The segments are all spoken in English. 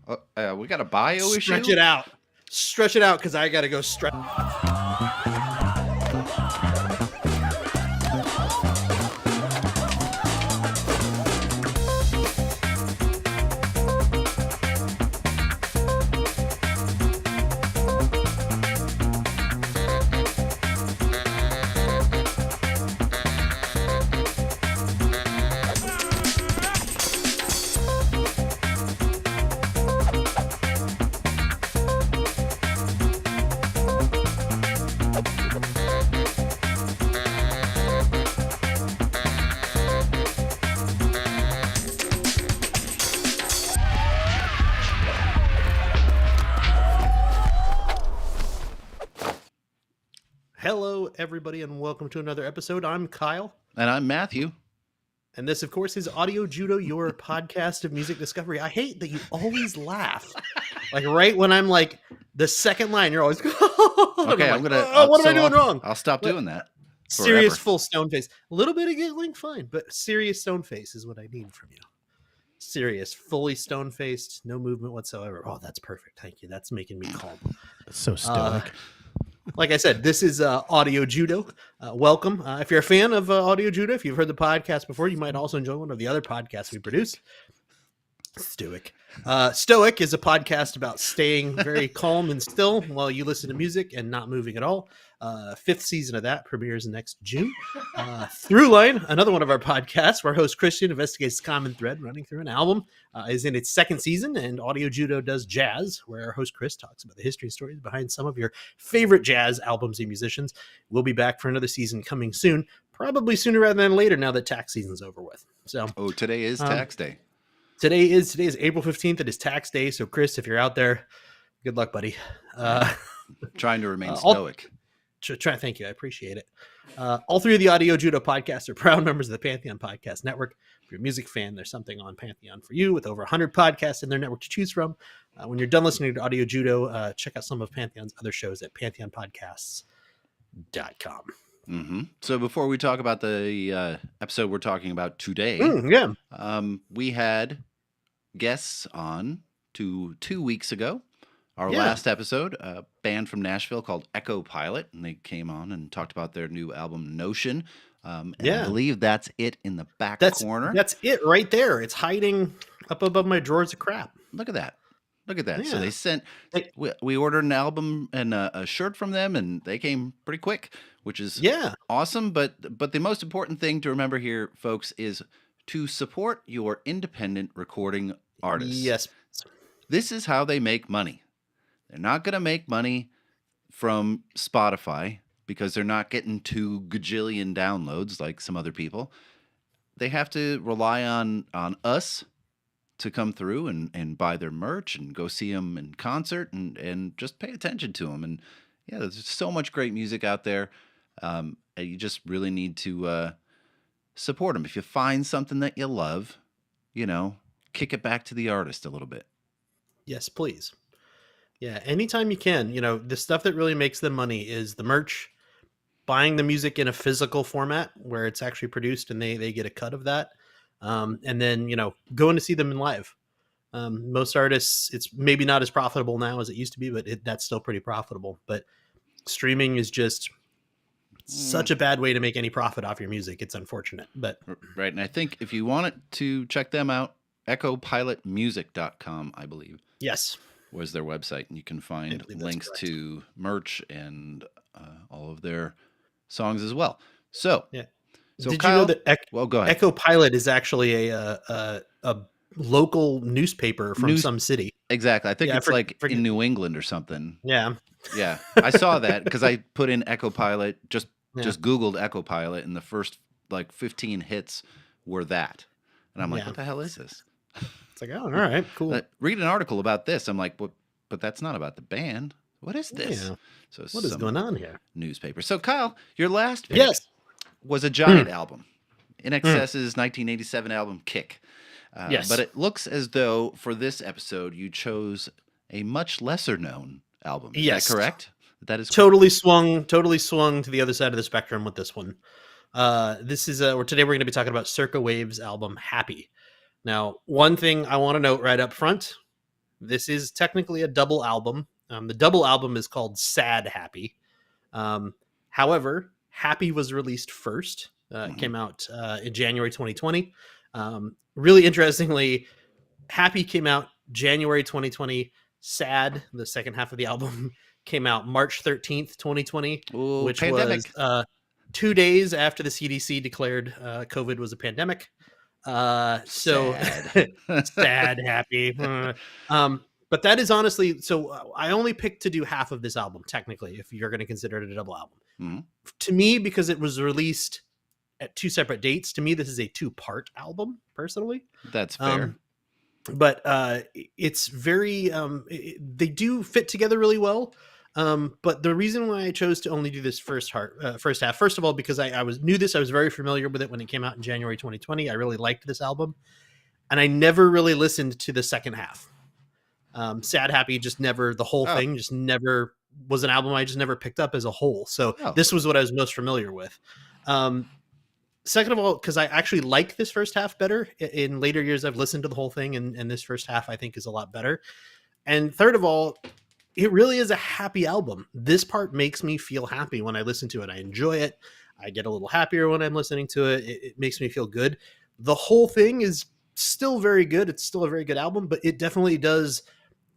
We got a bio issue? Stretch it out. Stretch it out because I got to go stretch. Hello, everybody, and welcome to another episode. I'm Kyle. And I'm Matthew. And this, of course, is Audio Judo, your podcast of music discovery. I hate that you always laugh. Like right when I'm like the second line, you're always okay. I'm gonna. What am I doing wrong? I'll stop doing that. Serious full stone face. A little bit of giggling, fine, but serious stone face is what I need from you. Serious, fully stone faced, no movement whatsoever. Oh, that's perfect. Thank you. That's making me calm. That's so stoic. Like I said, this is Audio Judo. Welcome. If you're a fan of Audio Judo, if you've heard the podcast before, you might also enjoy one of the other podcasts we produce. Stoic. Stoic is a podcast about staying very calm and still while you listen to music and not moving at all. Fifth season of that premieres next June. Throughline, another one of our podcasts where host Christian investigates the common thread running through an album, is in its second season, and Audio Judo does jazz, where our host Chris talks about the history and stories behind some of your favorite jazz albums and musicians. We'll be back for another season coming soon, probably sooner rather than later now that tax season's over with. So, today is tax day. Today is April 15th. It is tax day. So Chris, if you're out there, good luck, buddy. Trying to remain stoic. Thank you. I appreciate it. All three of the Audio Judo podcasts are proud members of the Pantheon Podcast Network. If you're a music fan, there's something on Pantheon for you with over 100 podcasts in their network to choose from. When you're done listening to Audio Judo, check out some of Pantheon's other shows at pantheonpodcasts.com. Mm-hmm. So before we talk about the episode we're talking about today, we had guests on 2 weeks ago. Our last episode, a band from Nashville called Echo Pilot, and they came on and talked about their new album, Notion. And I believe that's it in the back corner. That's it right there. It's hiding up above my drawers of crap. Look at that. Look at that. Yeah. So they sent, we ordered an album and a shirt from them, and they came pretty quick, which is awesome. But the most important thing to remember here, folks, is to support your independent recording artists. Yes. This is how they make money. They're not going to make money from Spotify because they're not getting 2 gajillion downloads like some other people. They have to rely on us to come through and buy their merch and go see them in concert and just pay attention to them. And yeah, there's so much great music out there. You just really need to support them. If you find something that you love, kick it back to the artist a little bit. Yes, please. Yeah, anytime you can. The stuff that really makes them money is the merch, buying the music in a physical format where it's actually produced and they get a cut of that. And then, going to see them in live. Most artists, it's maybe not as profitable now as it used to be, but that's still pretty profitable. But streaming is just such a bad way to make any profit off your music. It's unfortunate, but right. And I think if you wanted to check them out, echopilotmusic.com, I believe. Yes. Was their website, and you can find links to merch and all of their songs as well. So, So did Kyle, you know that go ahead. Echo Pilot is actually a local newspaper from some city? Exactly. I think it's in New England or something. Yeah. Yeah. I saw that because I put in Echo Pilot, just Googled Echo Pilot, and the first 15 hits were that. And I'm like, what the hell is this? It's like, oh, all right, cool. Read an article about this. I'm like, but that's not about the band. What is this? Yeah. So what is going on here? Newspaper. So Kyle, your last pick was a giant album. In Excess's 1987 album, Kick. But it looks as though for this episode, you chose a much lesser known album. Is that correct? That is totally swung to the other side of the spectrum with this one. This is today we're going to be talking about Circa Waves album, Happy. Now, one thing I want to note right up front, This is technically a double album. The double album is called Sad Happy. Um, However, Happy was released first. It Hmm. came out in January 2020. Really interestingly, Happy came out January 2020. Sad, the second half of the album, came out March 13th, 2020, Ooh, which was pandemic. 2 days after the CDC declared COVID was a pandemic. So Sad. sad, happy. But that is honestly so. I only picked to do half of this album, technically, if you're going to consider it a double album. Mhm. To me, because it was released at two separate dates, to me, this is a two-part album, personally. That's fair. Um, but it's very they do fit together really well. But the reason why I chose to only do this first half, first of all, because I was very familiar with it when it came out in January 2020. I really liked this album, and I never really listened to the second half. Sad Happy just never, the whole Oh, thing just never was an album I just never picked up as a whole. So oh, this was what I was most familiar with. Um, Second of all, because I actually like this first half better. In later years, I've listened to the whole thing, and this first half I think is a lot better. And third of all, it really is a happy album. This part makes me feel happy when I listen to it. I enjoy it. I get a little happier when I'm listening to it. It makes me feel good. The whole thing is still very good. It's still a very good album, but it definitely does.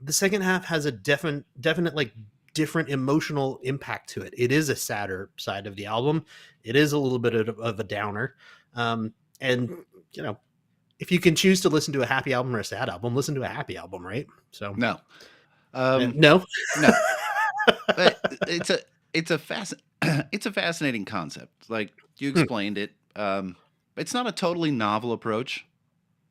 The second half has a definite like different emotional impact to it. It is a sadder side of the album. It is a little bit of a downer. And you know, if you can choose to listen to a happy album or a sad album, listen to a happy album, right? So no. Um, no. no. But it's a it's a fascinating concept. Like you Hmm. explained it. It's not a totally novel approach.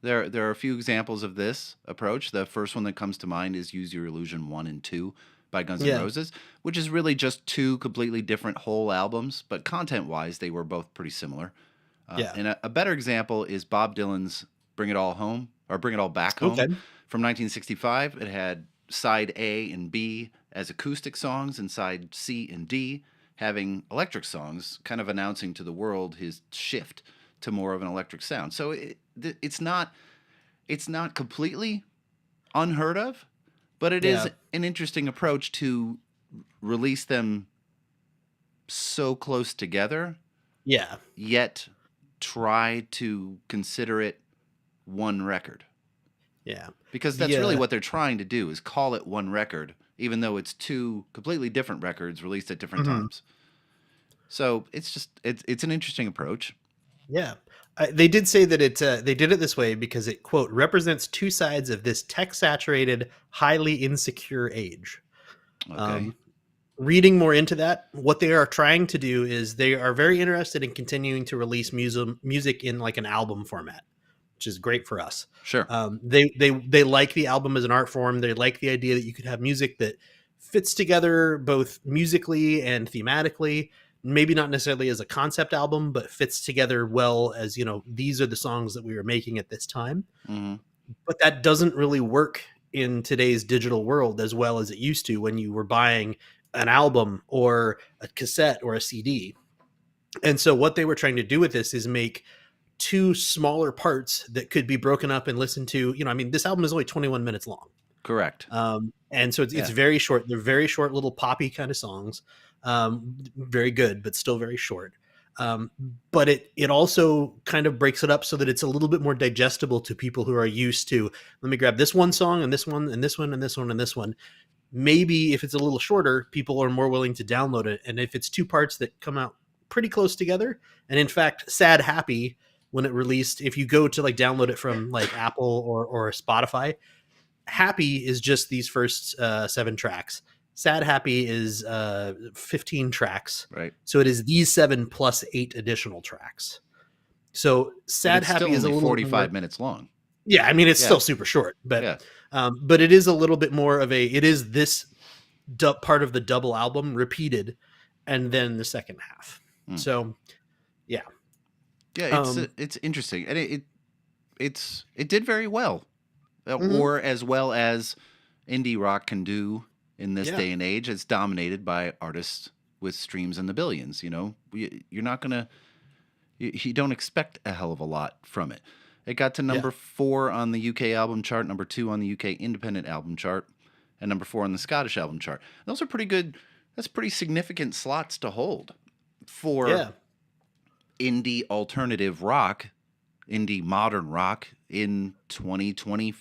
There are a few examples of this approach. The first one that comes to mind is Use Your Illusion 1 and 2 by Guns N' Yeah. Roses, which is really just two completely different whole albums, but content-wise they were both pretty similar. Yeah. And a better example is Bob Dylan's Bring It All Home or Bring It All Back Okay. Home from 1965. It had side A and B as acoustic songs and side C and D having electric songs, kind of announcing to the world his shift to more of an electric sound. So it's not completely unheard of, but it is Yeah. an interesting approach to release them so close together, Yeah. yet try to consider it one record. Yeah. Because that's The really what they're trying to do is call it one record, even though it's two completely different records released at different mhm. times. So it's an interesting approach. Yeah. They did say that they did it this way because it quote represents two sides of this tech saturated, highly insecure age. Okay. Um, Reading more into that, what they are trying to do is they are very interested in continuing to release music in like an album format, which is great for us. Sure. They like the album as an art form. They like the idea that you could have music that fits together both musically and thematically. Maybe not necessarily as a concept album, but fits together well as these are the songs that we were making at this time. Hmm. But that doesn't really work in today's digital world as well as it used to when you were buying an album or a cassette or a CD. And so what they were trying to do with this is make two smaller parts that could be broken up and listened to. I mean, this album is only 21 minutes long. Correct. And so it's Yeah. very short. They're very short little poppy kind of songs. Very good, but still very short. But it also kind of breaks it up so that it's a little bit more digestible to people who are used to, let me grab this one song and this one and this one and this one and this one. Maybe if it's a little shorter, people are more willing to download it. And if it's two parts that come out pretty close together, and in fact, Sad Happy, when it released, if you go to like download it from like Apple or Spotify, Happy is just these first 7 tracks. Sad Happy is 15 tracks. Right. So it is these 7 plus 8 additional tracks. So And Sad it's still Happy is a only little 45 more. minutes long. Yeah, I mean it's Yeah. still super short, Yeah. but it is a little bit more of it is this part of the double album repeated, and then the second half. Hmm. So yeah, Yeah, um, it's interesting, and it did very well, mhm, or as well as indie rock can do in this yeah, day and age. It's dominated by artists with streams in the billions. You're not gonna you don't expect a hell of a lot from it. It got to Yeah. number 4 on the UK album chart, number 2 on the UK independent album chart, and number 4 on the Scottish album chart. Those are pretty good. That's pretty significant slots to hold for Yeah. indie alternative rock, indie modern rock in 2020.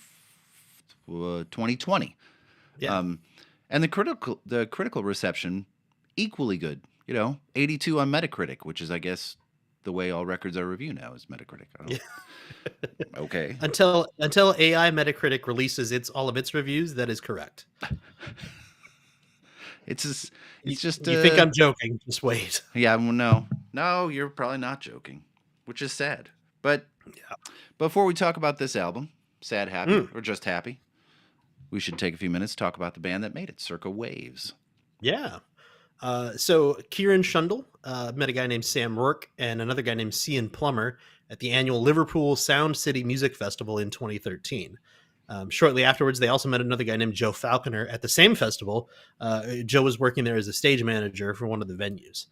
Yeah. And the critical reception equally good. 82 on Metacritic, which is, I guess, the way all records are reviewed now is Metacritic. I don't. Okay. Until AI Metacritic releases all of its reviews, that is correct. It's You, just you think I'm joking? Just wait. Yeah, well, no, you're probably not joking, which is sad. But before we talk about this album, sad, happy, or just happy, we should take a few minutes to talk about the band that made it, Circa Waves. Yeah. So Kieran Shundle met a guy named Sam Rourke and another guy named Cian Plummer at the annual Liverpool Sound City Music Festival in 2013. Shortly afterwards, they also met another guy named Joe Falconer at the same festival. Joe was working there as a stage manager for one of the venues.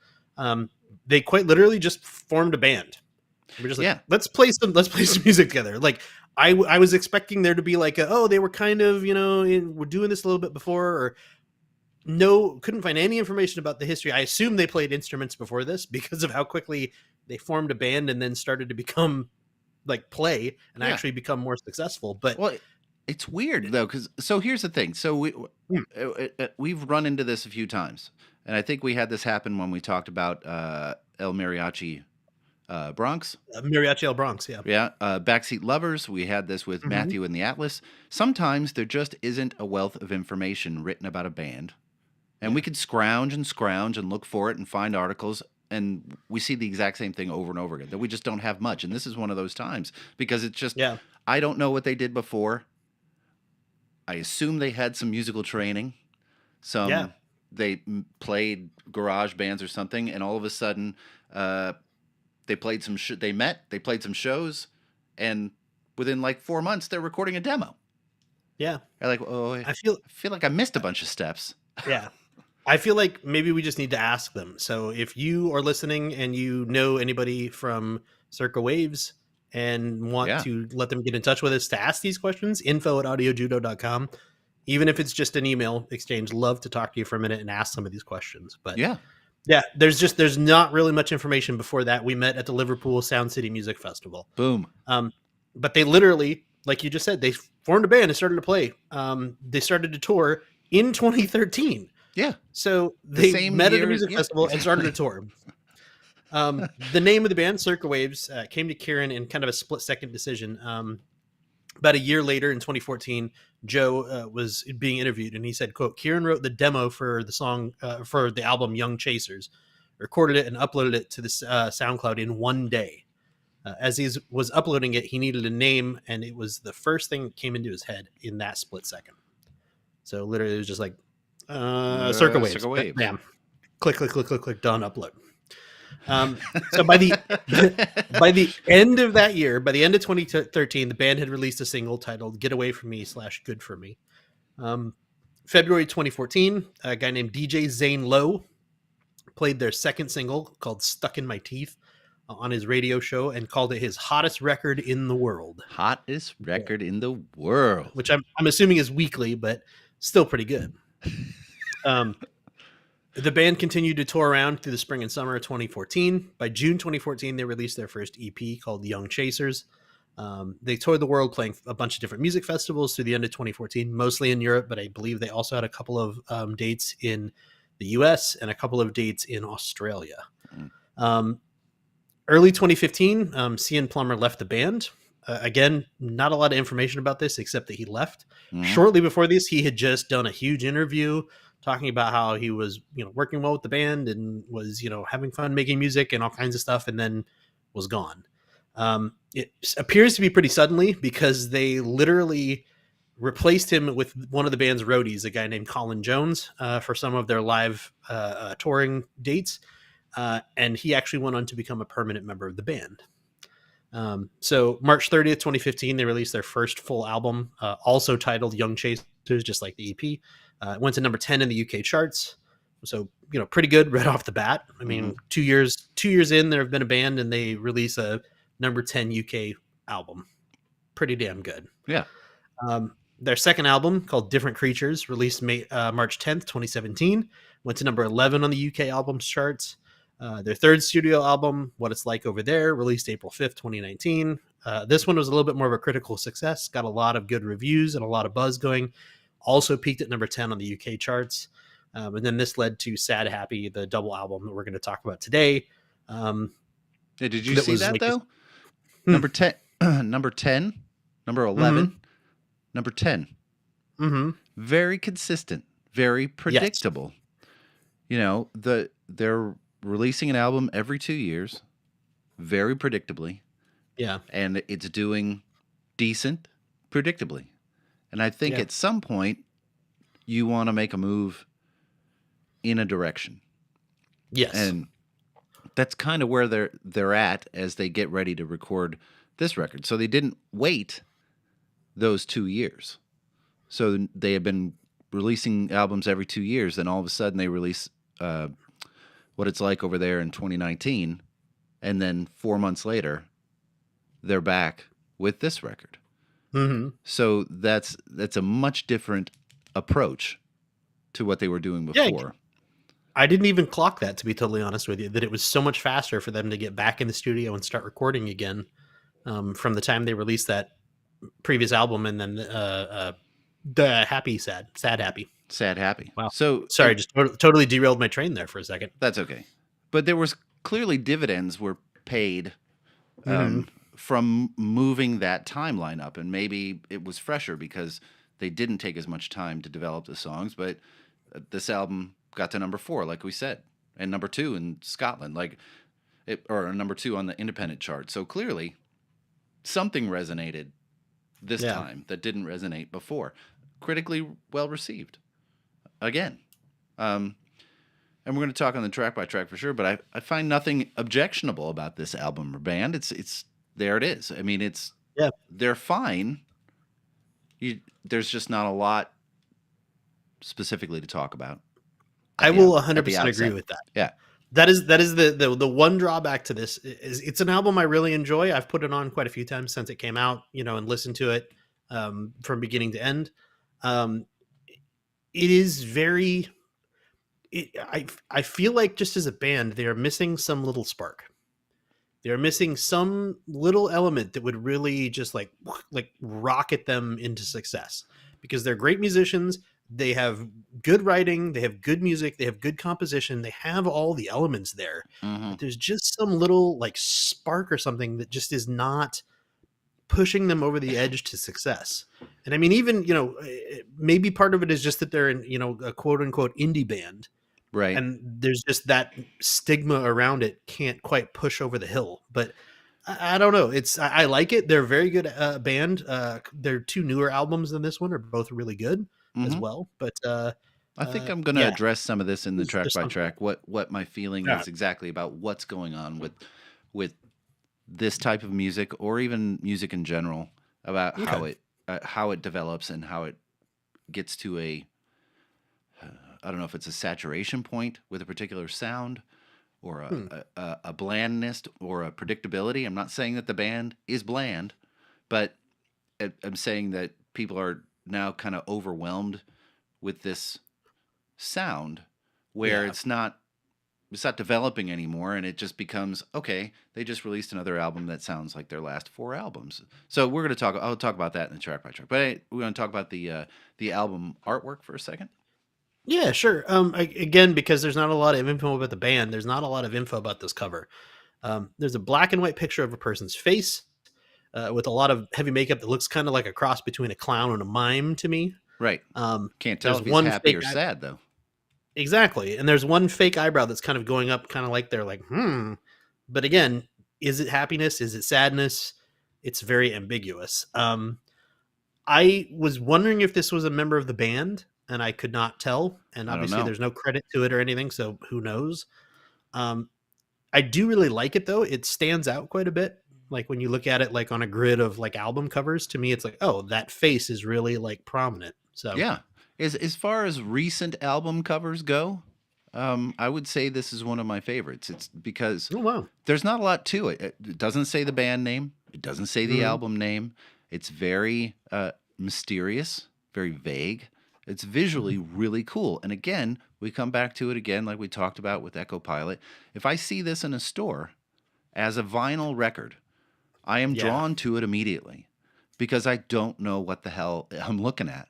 They quite literally just formed a band. We're just like, let's play some music together. Like I was expecting there to be like, they were kind of, we're doing this a little bit before, or no, couldn't find any information about the history. I assume they played instruments before this because of how quickly they formed a band and then started to become like play and actually become more successful. But it's weird though, because here's the thing. So we've run into this a few times, and I think we had this happen when we talked about El Mariachi Bronx. Mariachi El Bronx, yeah. Yeah, Backseat Lovers. We had this with Matthew and the Atlas. Sometimes there just isn't a wealth of information written about a band. And we could scrounge and look for it and find articles, and we see the exact same thing over and over again, that we just don't have much. And this is one of those times, because it's just, I don't know what they did before. I assume they had some musical training. They played garage bands or something, and all of a sudden they played some they played some shows, and within like 4 months they're recording a demo. Yeah. They're like, I feel like I missed a bunch of steps. Yeah. I feel like maybe we just need to ask them. So if you are listening and you know anybody from Circa Waves and want to let them get in touch with us to ask these questions, info@audiojudo.com. Even if it's just an email exchange, love to talk to you for a minute and ask some of these questions. But there's not really much information before that. We met at the Liverpool Sound City Music Festival. Boom. But they literally, like you just said, they formed a band and started to play. They started to tour in 2013. Yeah. So they met at a music festival and started a tour. The name of the band, Circa Waves, came to Kieran in kind of a split-second decision. About a year later, in 2014, Joe was being interviewed, and he said, quote, Kieran wrote the demo for the song, for the album Young Chasers, recorded it and uploaded it to the SoundCloud in one day. As he was uploading it, he needed a name, and it was the first thing that came into his head in that split second. So literally it was just like, Circa Waves. Circa Waves. Bam. Click, done, upload. So by the end of that year, by the end of 2013, the band had released a single titled Get Away From Me / Good For Me. February 2014, a guy named DJ Zane Lowe played their second single called Stuck in My Teeth on his radio show and called it his hottest record in the world. Hottest record in the world. Which I'm assuming is weekly, but still pretty good. The band continued to tour around through the spring and summer of 2014. By June 2014, they released their first EP called Young Chasers. They toured the world playing a bunch of different music festivals through the end of 2014, mostly in Europe, but I believe they also had a couple of dates in the US and a couple of dates in Australia. Early 2015, Cian Plummer left the band. Again, not a lot of information about this except that he left. Shortly before this, he had just done a huge interview talking about how he was, working well with the band and was, having fun making music and all kinds of stuff, and then was gone. It appears to be pretty suddenly because they literally replaced him with one of the band's roadies, a guy named Colin Jones, for some of their live touring dates. And he actually went on to become a permanent member of the band. So March 30th, 2015, they released their first full album, also titled Young Chasers, just like the EP. It went to number 10 in the UK charts. So, pretty good right off the bat. I mean, 2 years in, there have been a band and they release a number 10 UK album. pretty damn good. Yeah. Their second album, called Different Creatures, released March 10th, 2017, went to number 11 on the UK albums charts. Their third studio album, What It's Like Over There, released April 5th, 2019. This one was a little bit more of a critical success, got a lot of good reviews and a lot of buzz going. Also peaked at number 10 on the UK charts. And then this led to Sad Happy, the double album that we're going to talk about today. Hey, did you That see was that like though? Hmm. Number 10, number 10, number 11, number 10. Mm-hmm. Very consistent, very predictable. You know, they're releasing an album every 2 years, very predictably, Yeah. and it's doing decent predictably. And I think Yeah. at some point you want to make a move in a direction. Yes. And that's kind of where they're at as they get ready to record this record. So they didn't wait those 2 years. So they have been releasing albums every 2 years, and all of a sudden they release What It's Like Over There in 2019, and then 4 months later they're back with this record. Mm-hmm. So that's a much different approach to what they were doing before. I didn't even clock that, to be totally honest with you, that it was so much faster for them to get back in the studio and start recording again from the time they released that previous album and then the Sad Happy. Sad Happy. Wow. So Sorry, just totally derailed my train there for a second. that's okay. But there was clearly dividends were paid from moving that timeline up, and maybe it was fresher because they didn't take as much time to develop the songs, but this album got to number 4, like we said, and number 2 in Scotland, or number 2 on the independent chart. So clearly something resonated this time that didn't resonate before. Critically well received. Again. And we're going to talk on the track by track for sure, but I find nothing objectionable about this album or band. It's there it is. I mean, they're fine. There's just not a lot specifically to talk about. I will 100% agree with that. Yeah. That is the one drawback to this is it's an album I really enjoy. I've put it on quite a few times since it came out, and listened to it from beginning to end. It is very I feel like just as a band, they are missing some little spark. They're missing some little element that would really just like rocket them into success, because they're great musicians. They have good writing. They have good music. They have good composition. They have all the elements there. But there's just some little like spark or something that just is not pushing them over the edge to success. And I mean, even, maybe part of it is just that they're in, a quote unquote indie band. Right. And there's just that stigma around it can't quite push over the hill. But I don't know. I like it. They're a very good band. Their 2 newer albums than this one are both really good as well. But I think I'm going to address some of this in the track by something. track. What my feeling is exactly about what's going on with this type of music, or even music in general, about how it develops and how it gets to I don't know if it's a saturation point with a particular sound, or a blandness, or a predictability. I'm not saying that the band is bland, but I'm saying that people are now kind of overwhelmed with this sound where it's not developing anymore, and it just becomes, okay, they just released another album that sounds like their last 4 albums. So I'll talk about that in the track by track. But we're going to talk about the album artwork for a second. Yeah, sure. Again, because there's not a lot of info about the band, there's not a lot of info about this cover. There's a black and white picture of a person's face with a lot of heavy makeup that looks kind of like a cross between a clown and a mime to me. Right. Can't tell there's if he's one happy or fake sad, though. Exactly. And there's one fake eyebrow that's kind of going up, kind of like they're like, But again, is it happiness? Is it sadness? It's very ambiguous. I was wondering if this was a member of the band, and I could not tell. And obviously there's no credit to it or anything, so who knows? I do really like it, though. It stands out quite a bit. Like when you look at it like on a grid of like album covers, to me, it's like, oh, that face is really like prominent. So yeah. As far as recent album covers go, I would say this is one of my favorites. It's because there's not a lot to it. It doesn't say the band name. It doesn't say the album name. It's very mysterious, very vague. It's visually really cool. And again, we come back to it again, like we talked about with Echo Pilot. If I see this in a store as a vinyl record, I am Yeah. drawn to it immediately because I don't know what the hell I'm looking at.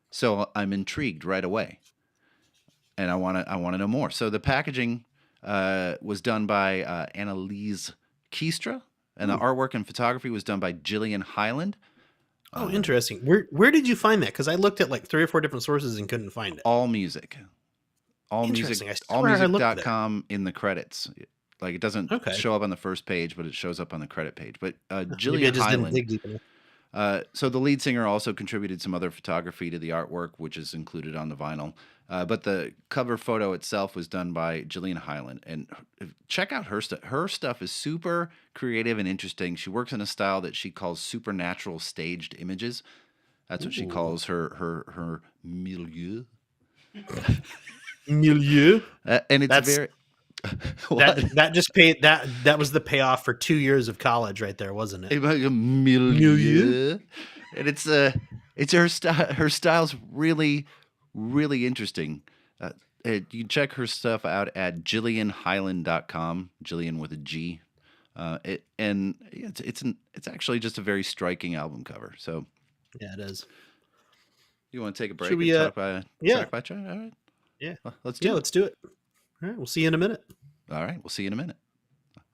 So I'm intrigued right away, and I want to know more. So the packaging was done by Annalise Keistra, and the Hmm. artwork and photography was done by Jillian Highland. Oh, interesting. Where did you find that? Because I looked at like 3 or 4 different sources and couldn't find it. All music, all music, Interesting. I swear I looked there. allmusic.com in the credits. Like it doesn't Okay. show up on the first page, but it shows up on the credit page. But Maybe I Jillian just didn't Highland. dig deep enough. So the lead singer also contributed some other photography to the artwork, which is included on the vinyl. But the cover photo itself was done by Jillian Highland, and check out her stuff. Her stuff is super creative and interesting. She works in a style that she calls supernatural staged images. That's what she Ooh. calls her milieu, Milieu. and it's That's very what? that just paid that was the payoff for 2 years of college right there, wasn't it? Milieu, and it's her style. Her style's really really interesting. You can check her stuff out at jillianhighland.com. Jillian with a G. It's actually just a very striking album cover. So Yeah, it is. you want to take a break Should we and talk by yeah. track by track? All right, Yeah. well, let's Yeah, do it. let's do it. All right, we'll see you in a minute. All right, we'll see you in a minute.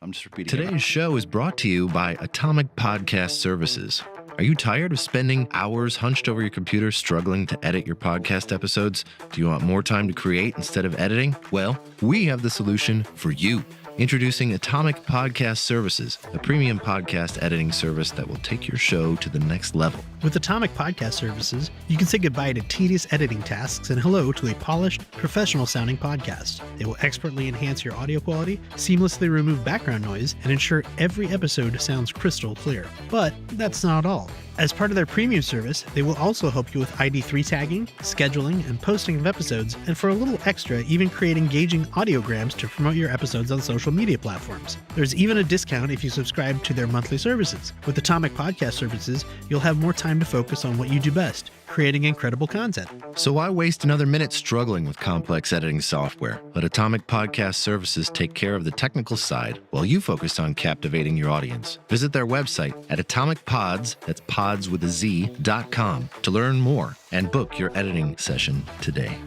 I'm just repeating. Today's show is brought to you by Atomic Podcast Services. Are you tired of spending hours hunched over your computer struggling to edit your podcast episodes? Do you want more time to create instead of editing? Well, we have the solution for you. Introducing Atomic Podcast Services, a premium podcast editing service that will take your show to the next level. With Atomic Podcast Services, you can say goodbye to tedious editing tasks and hello to a polished, professional-sounding podcast. They will expertly enhance your audio quality, seamlessly remove background noise, and ensure every episode sounds crystal clear. But that's not all. As part of their premium service, they will also help you with ID3 tagging, scheduling, and posting of episodes, and for a little extra, even create engaging audiograms to promote your episodes on social media platforms. There's even a discount if you subscribe to their monthly services. With Atomic Podcast Services, you'll have more time to focus on what you do best, creating incredible content. So why waste another minute struggling with complex editing software? Let Atomic Podcast Services take care of the technical side while you focus on captivating your audience. Visit their website at atomicpods, that's pods with a Z.com, to learn more and book your editing session today.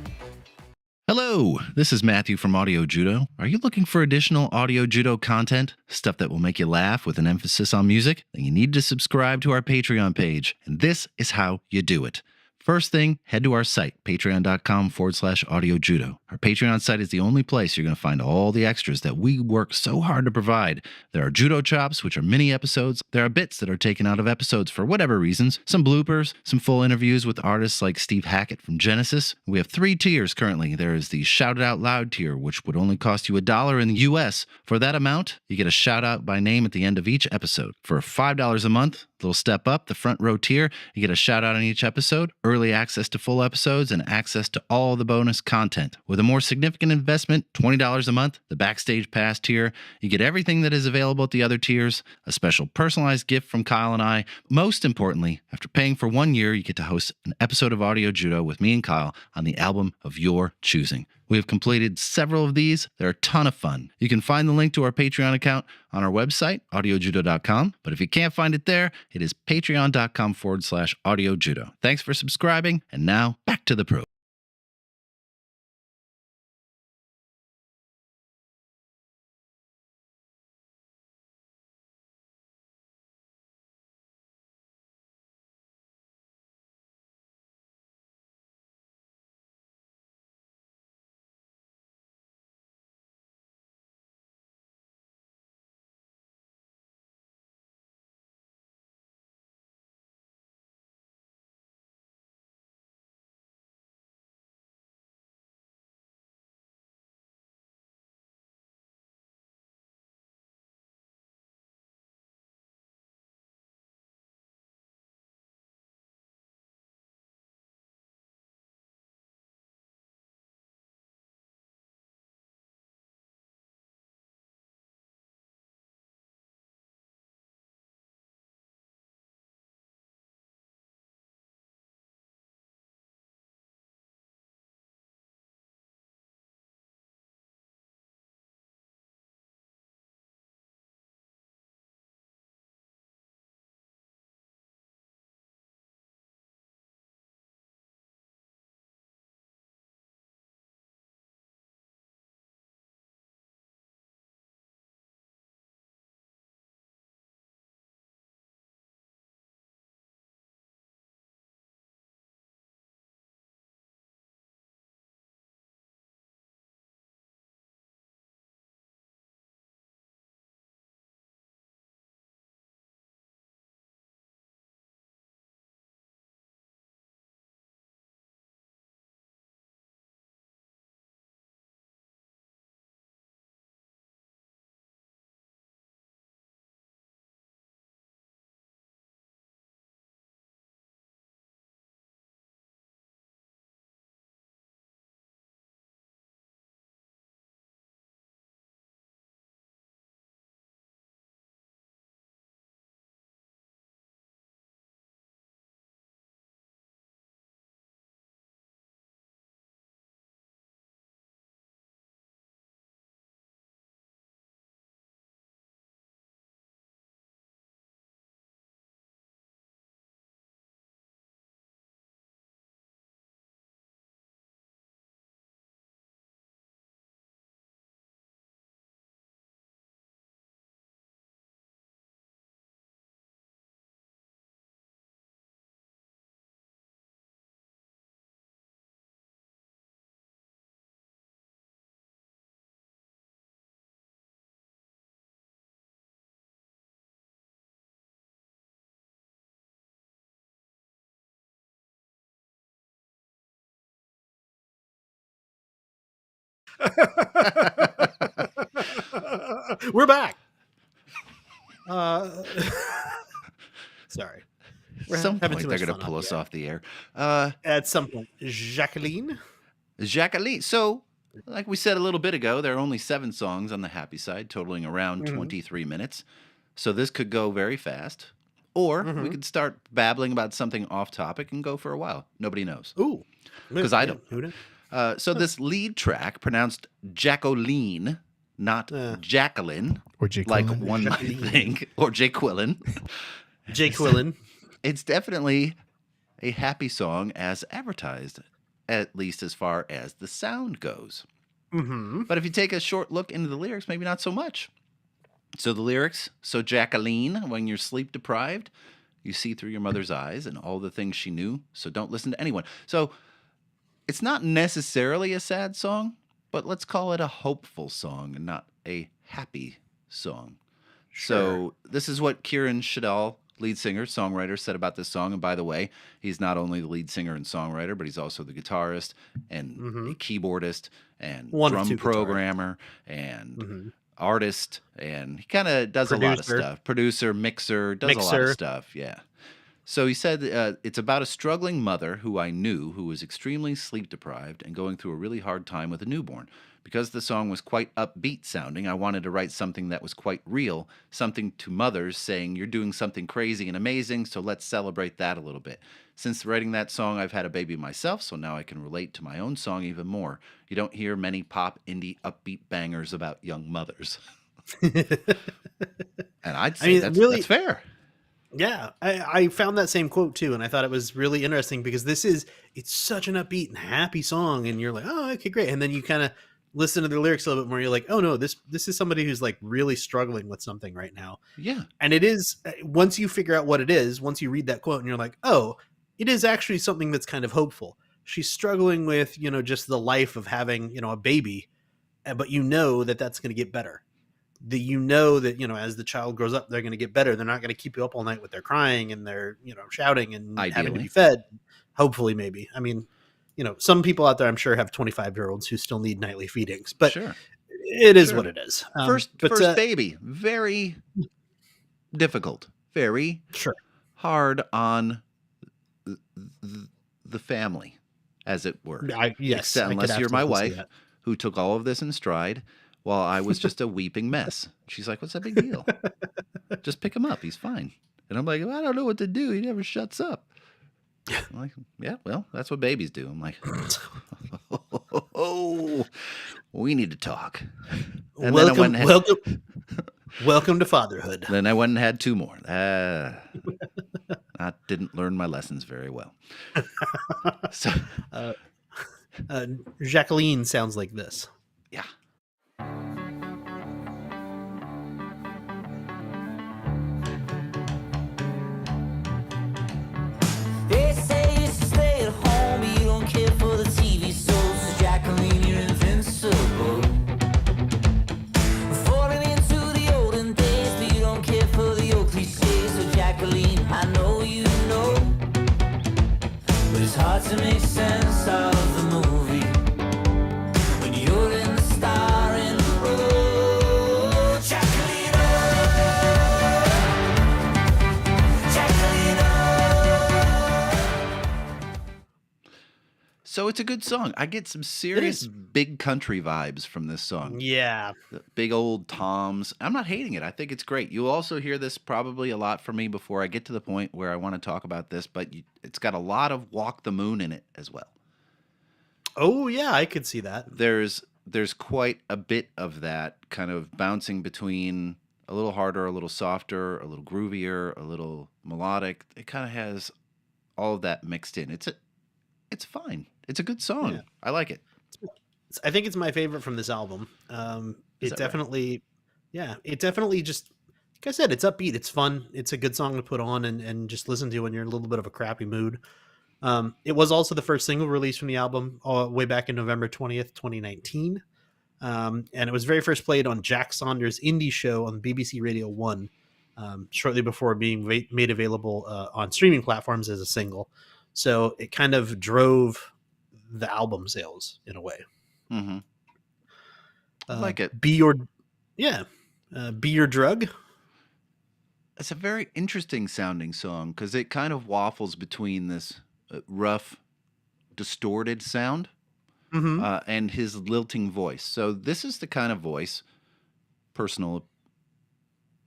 Hello, this is Matthew from Audio Judo. Are you looking for additional Audio Judo content? Stuff that will make you laugh with an emphasis on music? Then you need to subscribe to our Patreon page, and this is how you do it. First thing, head to our site, patreon.com/audiojudo. Our Patreon site is the only place you're going to find all the extras that we work so hard to provide. There are Judo Chops, which are mini episodes. There are bits that are taken out of episodes for whatever reasons. Some bloopers, some full interviews with artists like Steve Hackett from Genesis. We have 3 tiers currently. There is the Shout It Out Loud tier, which would only cost you $1 in the US. For that amount, you get a shout out by name at the end of each episode. For $5 a month, little step up, the front row tier, you get a shout out on each episode, early access to full episodes, and access to all the bonus content. With a more significant investment, $20 a month, the backstage pass tier, you get everything that is available at the other tiers, a special personalized gift from Kyle and I. Most importantly, after paying for 1 year, you get to host an episode of Audio Judo with me and Kyle on the album of your choosing. We have completed several of these. They're a ton of fun. You can find the link to our Patreon account on our website, audiojudo.com. But if you can't find it there, it is patreon.com/audiojudo. Thanks for subscribing. And now back to the pro. We're back. Sorry. We're Some having point too they're much going to fun pull up us here. off the air. At some point, Jacqueline. Jacqueline. So, like we said a little bit ago, there are only 7 songs on the happy side, totaling around 23 minutes. So this could go very fast. Or we could start babbling about something off topic and go for a while. Nobody knows. Ooh. 'Cause I don't Who knows? So this lead track, pronounced Jacqueline, not Jacqueline, Or Jake like Quillen. one might think, or Jaquillin. Jake Quillen. It's definitely a happy song as advertised, at least as far as the sound goes. Mm-hmm. But if you take a short look into the lyrics, maybe not so much. So the lyrics, so Jacqueline, when you're sleep deprived, you see through your mother's eyes and all the things she knew, so don't listen to anyone. So it's not necessarily a sad song, but let's call it a hopeful song and not a happy song. So this is what Kieran Shadal, lead singer, songwriter, said about this song. And by the way, he's not only the lead singer and songwriter, but he's also the guitarist and a keyboardist and One of drum two programmer and artist. And he kind of does a lot of Producer. stuff. Producer, mixer, does a lot of Mixer. stuff. Yeah. So he said it's about a struggling mother who I knew who was extremely sleep deprived and going through a really hard time with a newborn. Because the song was quite upbeat sounding, I wanted to write something that was quite real, something to mothers saying, you're doing something crazy and amazing, so let's celebrate that a little bit. Since writing that song, I've had a baby myself, so now I can relate to my own song even more. You don't hear many pop, indie, upbeat bangers about young mothers. And I'd say that's fair. Yeah, I found that same quote too, and I thought it was really interesting because it's such an upbeat and happy song, and you're like, oh, okay, great. And then you kind of listen to the lyrics a little bit more, you're like, oh no, this is somebody who's like really struggling with something right now. Yeah. And it is, once you figure out what it is, once you read that quote and you're like, oh, it is actually something that's kind of hopeful. She's struggling with, just the life of having, a baby, but that's going to get better. That as the child grows up, they're going to get better. They're not going to keep you up all night with their crying and their, shouting and having to Ideally. be fed. Hopefully, maybe. I mean, some people out there, I'm sure, have 25-year-olds who still need nightly feedings, but Sure. it is what it is. First baby, very difficult, very hard on the family, as it were. Yes, unless you're my wife, who took all of this in stride, while I was just a weeping mess. She's like, "What's that big deal? Just pick him up. He's fine." And I'm like, "I don't know what to do. He never shuts up." I'm like, yeah, well, that's what babies do. I'm like, oh, we need to talk. And welcome to fatherhood. Then I went and had 2 more. I didn't learn my lessons very well. So, Jacqueline sounds like this. yeah. They say you should stay at home, but you don't care for the TV shows. So Jacqueline, you're invincible. Falling into the olden days, but you don't care for the old cliches. So Jacqueline, I know you know, but it's hard to make sense out of the movie when you're in the star in the road. Jacqueline, oh, Jacqueline, oh. So it's a good song. I get some serious big country vibes from this song. Yeah. The big old toms. I'm not hating it. I think it's great. You'll also hear this probably a lot from me before I get to the point where I want to talk about this, but it's got a lot of Walk the Moon in it as well. Oh, yeah, I could see that. There's quite a bit of that kind of bouncing between a little harder, a little softer, a little groovier, a little melodic. It kind of has all of that mixed in. It's fine. It's a good song. Yeah. I like it. I think it's my favorite from this album. Is It that right? definitely just, like I said, it's upbeat. It's fun. It's a good song to put on and just listen to when you're in a little bit of a crappy mood. It was also the first single released from the album way back in November 20th, 2019. And it was very first played on Jack Saunders' indie show on BBC Radio 1, shortly before being made available on streaming platforms as a single. So it kind of drove the album sales in a way. Mm-hmm. I like it. Be Your, yeah, Be Your Drug. It's a very interesting sounding song because it kind of waffles between this rough, distorted sound Mm-hmm. and his lilting voice. So this is the kind of voice, personal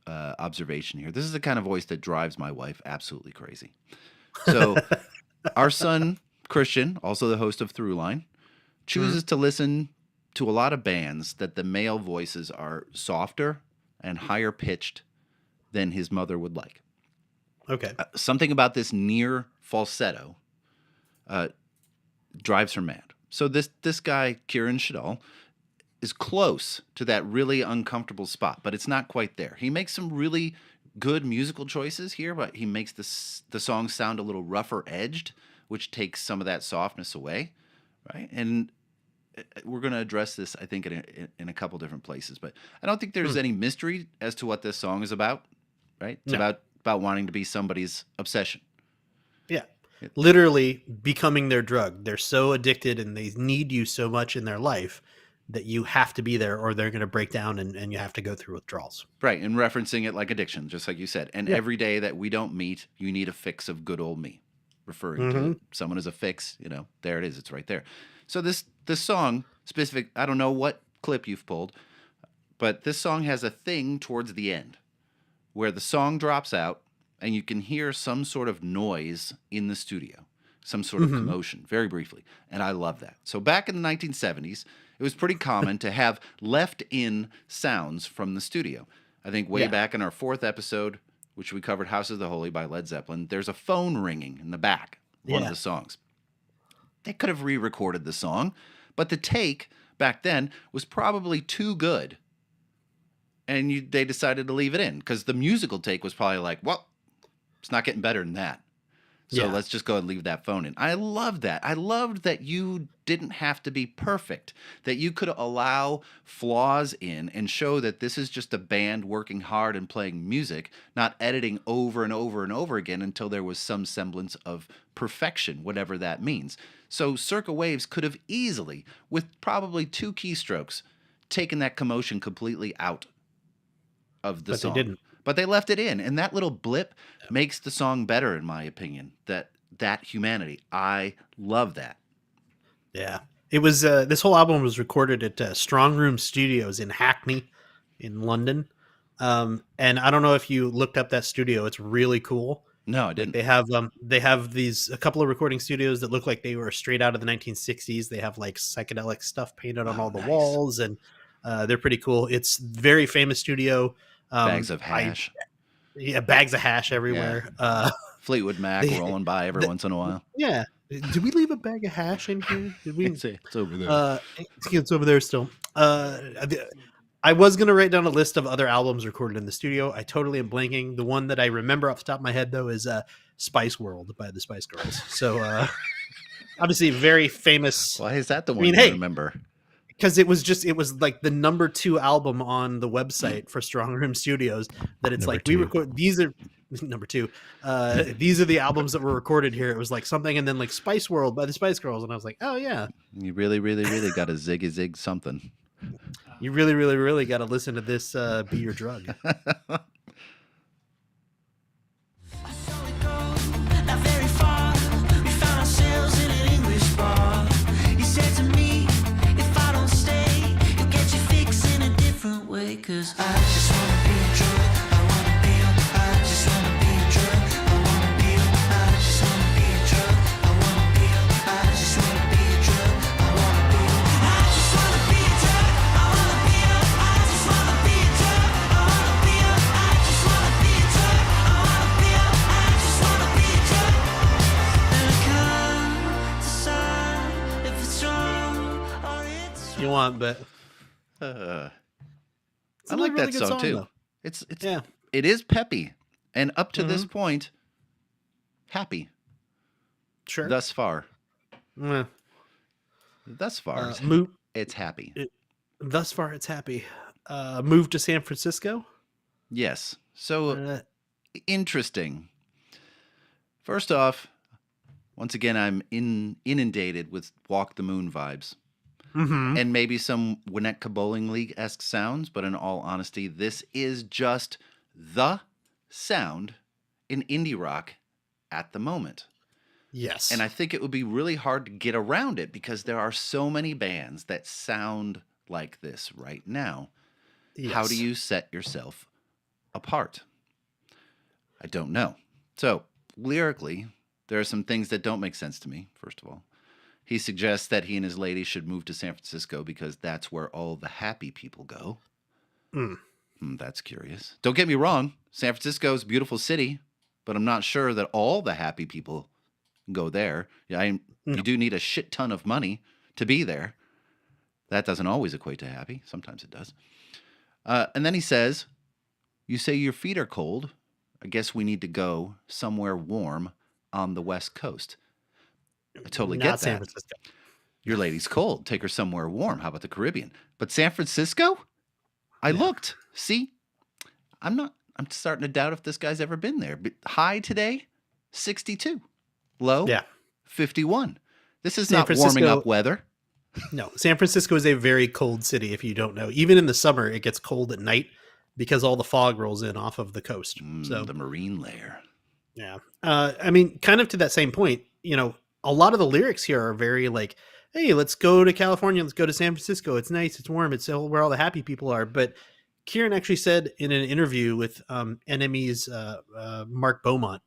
observation here. This is the kind of voice that drives my wife absolutely crazy. So our son Christian, also the host of Throughline, chooses to listen to a lot of bands that the male voices are softer and higher pitched than his mother would like. Okay. Something about this near falsetto drives her mad. So this guy, Kieran Shadal, is close to that really uncomfortable spot, but it's not quite there. He makes some really good musical choices here, but he makes the song sound a little rougher edged, which takes some of that softness away, right? And we're going to address this, I think, in a couple different places, but I don't think there's any mystery as to what this song is about, right? It's No. about wanting to be somebody's obsession. Yeah. Literally becoming their drug. They're so addicted and they need you so much in their life that you have to be there or they're going to break down and you have to go through withdrawals. Right, and referencing it like addiction, just like you said. And Yeah. every day that we don't meet, you need a fix of good old me. Referring to someone as a fix, there it is. It's right there. So this song, specific, I don't know what clip you've pulled, but this song has a thing towards the end where the song drops out and you can hear some sort of noise in the studio, some sort of commotion, very briefly. And I love that. So back in the 1970s, it was pretty common to have left-in sounds from the studio. I think way back in our 4th episode, which we covered House of the Holy by Led Zeppelin, there's a phone ringing in the back, one of the songs. They could have re-recorded the song, but the take back then was probably too good. And they decided to leave it in because the musical take was probably like, well, it's not getting better than that. So let's just go and leave that phone in. I love that. I loved that you didn't have to be perfect, that you could allow flaws in and show that this is just a band working hard and playing music, not editing over and over and over again until there was some semblance of perfection, whatever that means. So Circa Waves could have easily, with probably 2 keystrokes, taken that commotion completely out of the song. They didn't. But they left it in, and that little blip makes the song better, in my opinion. That humanity, I love that. Yeah. It was this whole album was recorded at Strong Room Studios in Hackney in London. And I don't know if you looked up that studio. It's really cool. No, I didn't. They have these a couple of recording studios that look like they were straight out of the 1960s. They have like psychedelic stuff painted on all the walls, and they're pretty cool. It's very famous studio. Bags of hash. Bags of hash everywhere. Yeah. Fleetwood Mac rolling by every once in a while. Yeah. Did we leave a bag of hash in here? Did we? It's over there. It's over there still. I was going to write down a list of other albums recorded in the studio. I totally am blanking. The one that I remember off the top of my head, though, is Spice World by the Spice Girls. So, obviously, very famous. Why is that the one you you remember? Because it was like the number 2 album on the website for Strong Room Studios. That it's we record these are number 2. These are the albums that were recorded here. It was like something, and then like Spice World by the Spice Girls, and I was like, oh yeah, you really, really, really got to zig something. You really, really, really got to listen to this. Be Your Drug. Not very far, we found ourselves in an English bar. He said to me, if I don't stay, you'll get your fix in a different way. Cause I just wanna be a drug, I wanna be a, I just wanna be a drug, I wanna be a, I just wanna be a drug, I wanna be a, I just wanna be a drug, I wanna be a, I just wanna be a drug, I wanna be a, I just wanna be a drug, I wanna be a, I just wanna be a drug, I wanna be a, I just wanna be a drug. And I can't decide if it's wrong or it's You want, but I like really that good song too. though. It's Yeah. it is peppy, and up to this point, happy Sure. thus far. Yeah. Thus far, it's happy. Thus far, it's happy. Moved to San Francisco. Yes. So Uh, interesting. First off, once again, I'm inundated with Walk the Moon vibes. Mm-hmm. and maybe some Winnetka Bowling League-esque sounds, but in all honesty, this is just the sound in indie rock at the moment. Yes. And I think it would be really hard to get around it because there are so many bands that sound like this right now. How do Yes. you set yourself apart? I don't know. So, lyrically, there are some things that don't make sense to me, first of all. He suggests that he and his lady should move to San Francisco because that's where all the happy people go. Mm. That's curious. Don't get me wrong. San Francisco is a beautiful city, but I'm not sure that all the happy people go there. No. You do need a shit ton of money to be there. That doesn't always equate to happy. Sometimes it does. And then he says, you say your feet are cold. I guess we need to go somewhere warm on the West Coast. I totally Not get San that. Francisco. Your lady's cold. Take her somewhere warm. How about the Caribbean? But San Francisco? I looked. See? I'm starting to doubt if this guy's ever been there. But high today, 62. Low, 51. This is San not warming Francisco- up weather. No, San Francisco is a very cold city. If you don't know, even in the summer, it gets cold at night because all the fog rolls in off of the coast. So The marine layer. yeah, I mean, kind of to that same point, you know, a lot of the lyrics here are very like, "Hey, let's go to California. Let's go to San Francisco. It's nice. It's warm. It's where all the happy people are." But Kieran actually said in an interview with NME's Mark Beaumont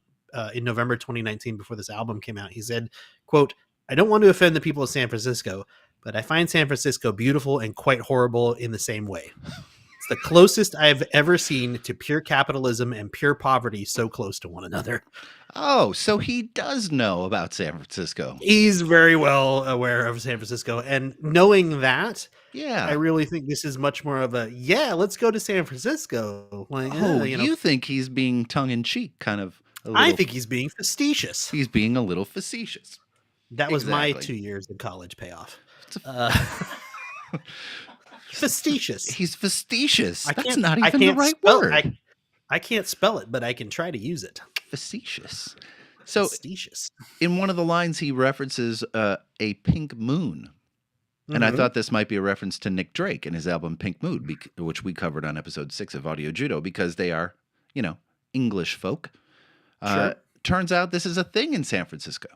in November 2019, before this album came out, he said, "Quote: I don't want to offend the people of San Francisco, but I find San Francisco beautiful and quite horrible in the same way. It's the closest I've ever seen to pure capitalism and pure poverty so close to one another." Oh, so he does know about San Francisco. He's very well aware of San Francisco. And knowing that, Yeah. I really think this is much more of a, let's go to San Francisco. Like, You think he's being tongue-in-cheek, kind of a little... I think he's being facetious. he's being a little facetious. That was my Exactly. 2 years in college payoff. It's Facetious. He's facetious. I That's can't- not I even the can't right spell- word. I can't spell it, but I can try to use it. Facetious. So Facetious. in one of the lines, he references a pink moon. And I Mhm. thought this might be a reference to Nick Drake and his album Pink Mood, which we covered on episode 6 of Audio Judo, because they are, English folk. Sure. Turns out this is a thing in San Francisco.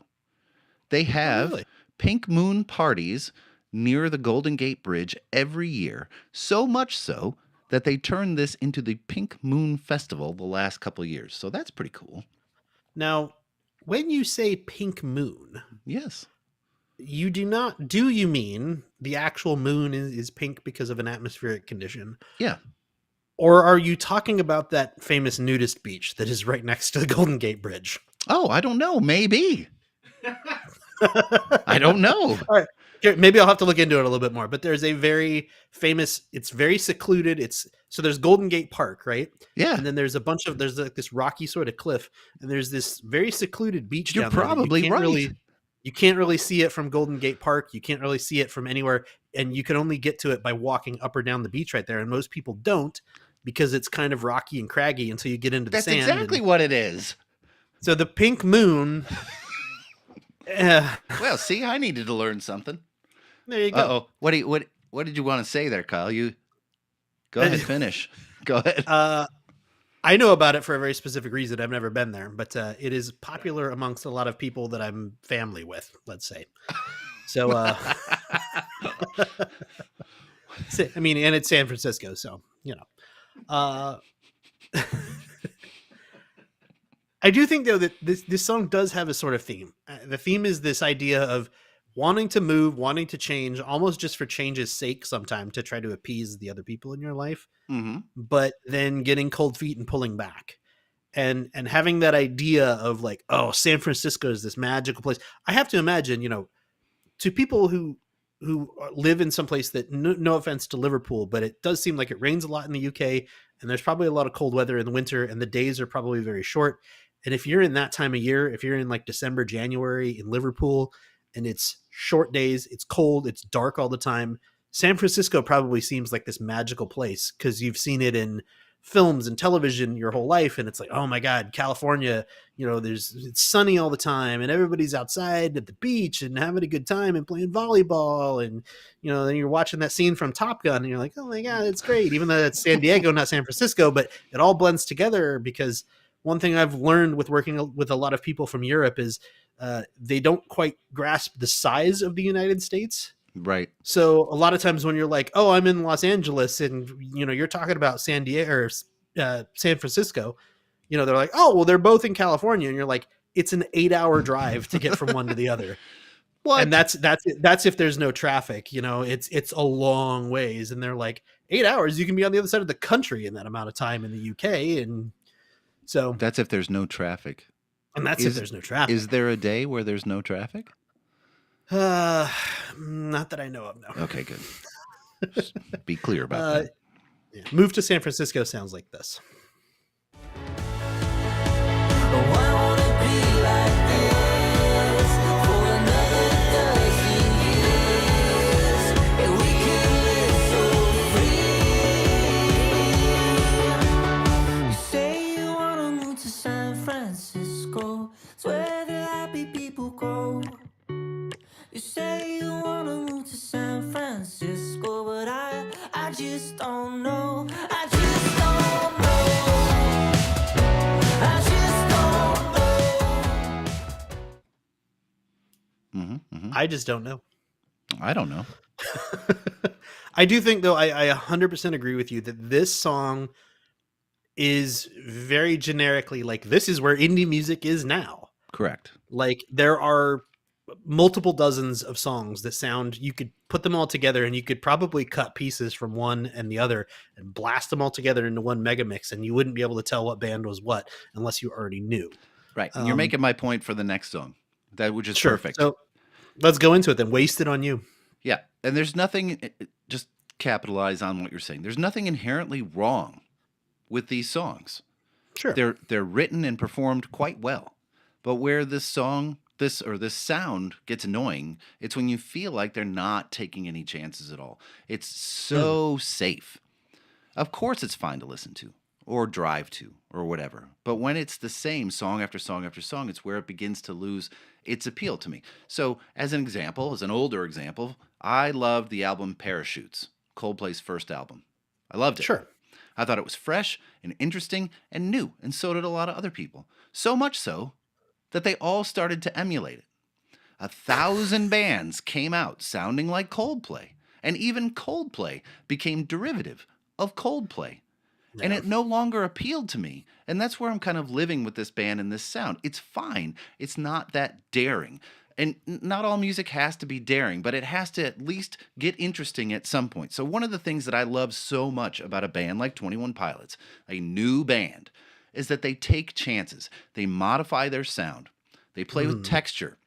They have really? Pink Moon parties near the Golden Gate Bridge every year, so much so that they turned this into the Pink Moon Festival the last couple of years. So that's pretty cool. Now, when you say pink moon, Yes. do you mean the actual moon is pink because of an atmospheric condition? Yeah. Or are you talking about that famous nudist beach that is right next to the Golden Gate Bridge? Oh, I don't know. Maybe. I don't know. All right. Here, maybe I'll have to look into it a little bit more, but there's a very famous, it's very secluded. So there's Golden Gate Park, right? Yeah. And then there's there's like this rocky sort of cliff, and there's this very secluded beach You're down there that probably can't right. you can't really see it from Golden Gate Park. You can't really see it from anywhere, and you can only get to it by walking up or down the beach right there. And most people don't, because it's kind of rocky and craggy until you get into the That's sand. exactly what it is. So the pink moon. Well, see, I needed to learn something. There you go. Uh-oh. What did you want to say there, Kyle? You go ahead, finish. Go ahead. I know about it for a very specific reason. I've never been there, but it is popular amongst a lot of people that I'm family with, let's say. So, I mean, and it's San Francisco, so, I do think, though, that this song does have a sort of theme. The theme is this idea of wanting to move, wanting to change, almost just for change's sake sometimes, to try to appease the other people in your life, Mm-hmm. but then getting cold feet and pulling back. And having that idea of like, oh, San Francisco is this magical place. I have to imagine, to people who live in some place that, no offense to Liverpool, but it does seem like it rains a lot in the UK, and there's probably a lot of cold weather in the winter, and the days are probably very short. And if you're in that time of year, if you're in like December, January in Liverpool, and it's short days, it's cold, it's dark all the time, San Francisco probably seems like this magical place because you've seen it in films and television your whole life, and it's like, oh my God, California, it's sunny all the time and everybody's outside at the beach and having a good time and playing volleyball, and then you're watching that scene from Top Gun and you're like, oh my God, it's great, even though it's San Diego, not San Francisco, but it all blends together. Because one thing I've learned with working with a lot of people from Europe is they don't quite grasp the size of the United States. Right. So a lot of times when you're like, oh, I'm in Los Angeles, and you're talking about San Diego or San Francisco, they're like, oh, well, they're both in California, and you're like, it's an 8-hour drive to get from one to the other. What? And that's if there's no traffic. It's a long ways, and they're like, 8 hours, you can be on the other side of the country in that amount of time in the UK, and so That's if there's no traffic. and that's if there's no traffic. Is there a day where there's no traffic? Not that I know of. No. Okay, good. Just be clear about that. Yeah. Move to San Francisco sounds like this. You say you wanna move to San Francisco, but I just don't know. I just don't know. I just don't know. I just don't know. I don't know. I do think, though, I 100% agree with you that this song is very generically like, this is where indie music is now. Correct. Like, there are multiple dozens of songs that sound, you could put them all together and you could probably cut pieces from one and the other and blast them all together into one mega mix, and you wouldn't be able to tell what band was what unless you already knew. Right. And you're making my point for the next song, which is Sure. perfect. So let's go into it then. Wasted on You. Yeah. And there's nothing, just capitalize on what you're saying. There's nothing inherently wrong with these songs. Sure. They're written and performed quite well. But where this sound gets annoying, it's when you feel like they're not taking any chances at all. It's so safe. Of course it's fine to listen to or drive to or whatever. But when it's the same song after song after song, it's where it begins to lose its appeal to me. So as an example, as an older example, I loved the album Parachutes, Coldplay's first album. I loved it. Sure. I thought it was fresh and interesting and new, and so did a lot of other people. So much so that they all started to emulate it. 1,000 bands came out sounding like Coldplay, and even Coldplay became derivative of Coldplay. Yeah. And it no longer appealed to me. And that's where I'm kind of living with this band and this sound. It's fine. It's not that daring. And not all music has to be daring, but it has to at least get interesting at some point. So one of the things that I love so much about a band like 21 Pilots, a new band, is that they take chances. They modify their sound. They play with texture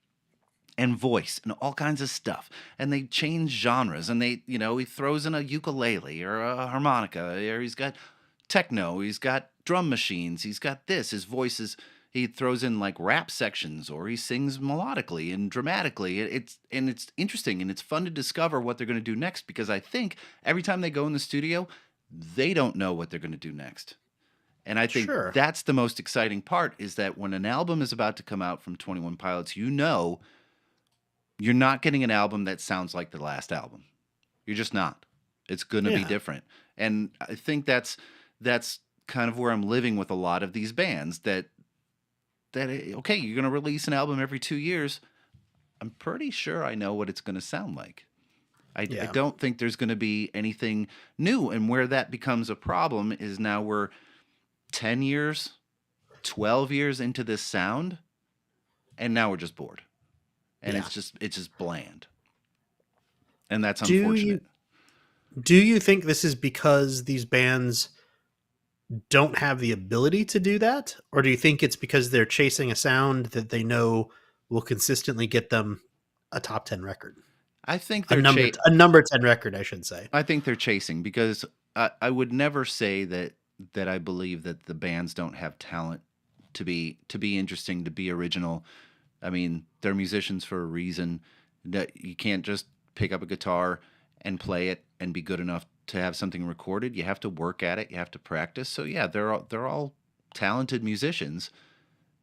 and voice and all kinds of stuff. And they change genres. And he throws in a ukulele or a harmonica, or he's got techno, he's got drum machines, he's got this. His voice is, he throws in like rap sections, or he sings melodically and dramatically. It's interesting, and it's fun to discover what they're going to do next, because I think every time they go in the studio, they don't know what they're going to do next. And I think that's the most exciting part, is that when an album is about to come out from 21 Pilots, you're not getting an album that sounds like the last album. You're just not. It's going to be different. And I think that's kind of where I'm living with a lot of these bands, that okay, you're going to release an album every 2 years. I'm pretty sure I know what it's going to sound like. I don't think there's going to be anything new. And where that becomes a problem is now we're 10 years, 12 years into this sound, and now we're just bored. And it's just bland. And that's unfortunate. Do you think this is because these bands don't have the ability to do that? Or do you think it's because they're chasing a sound that they know will consistently get them a top 10 record? I think they're a number 10 record, I should say. I think they're chasing, because I would never say that I believe that the bands don't have talent to be interesting, to be original. I mean, they're musicians for a reason. That you can't just pick up a guitar and play it and be good enough to have something recorded. You have to work at it. You have to practice. So yeah, they're all talented musicians.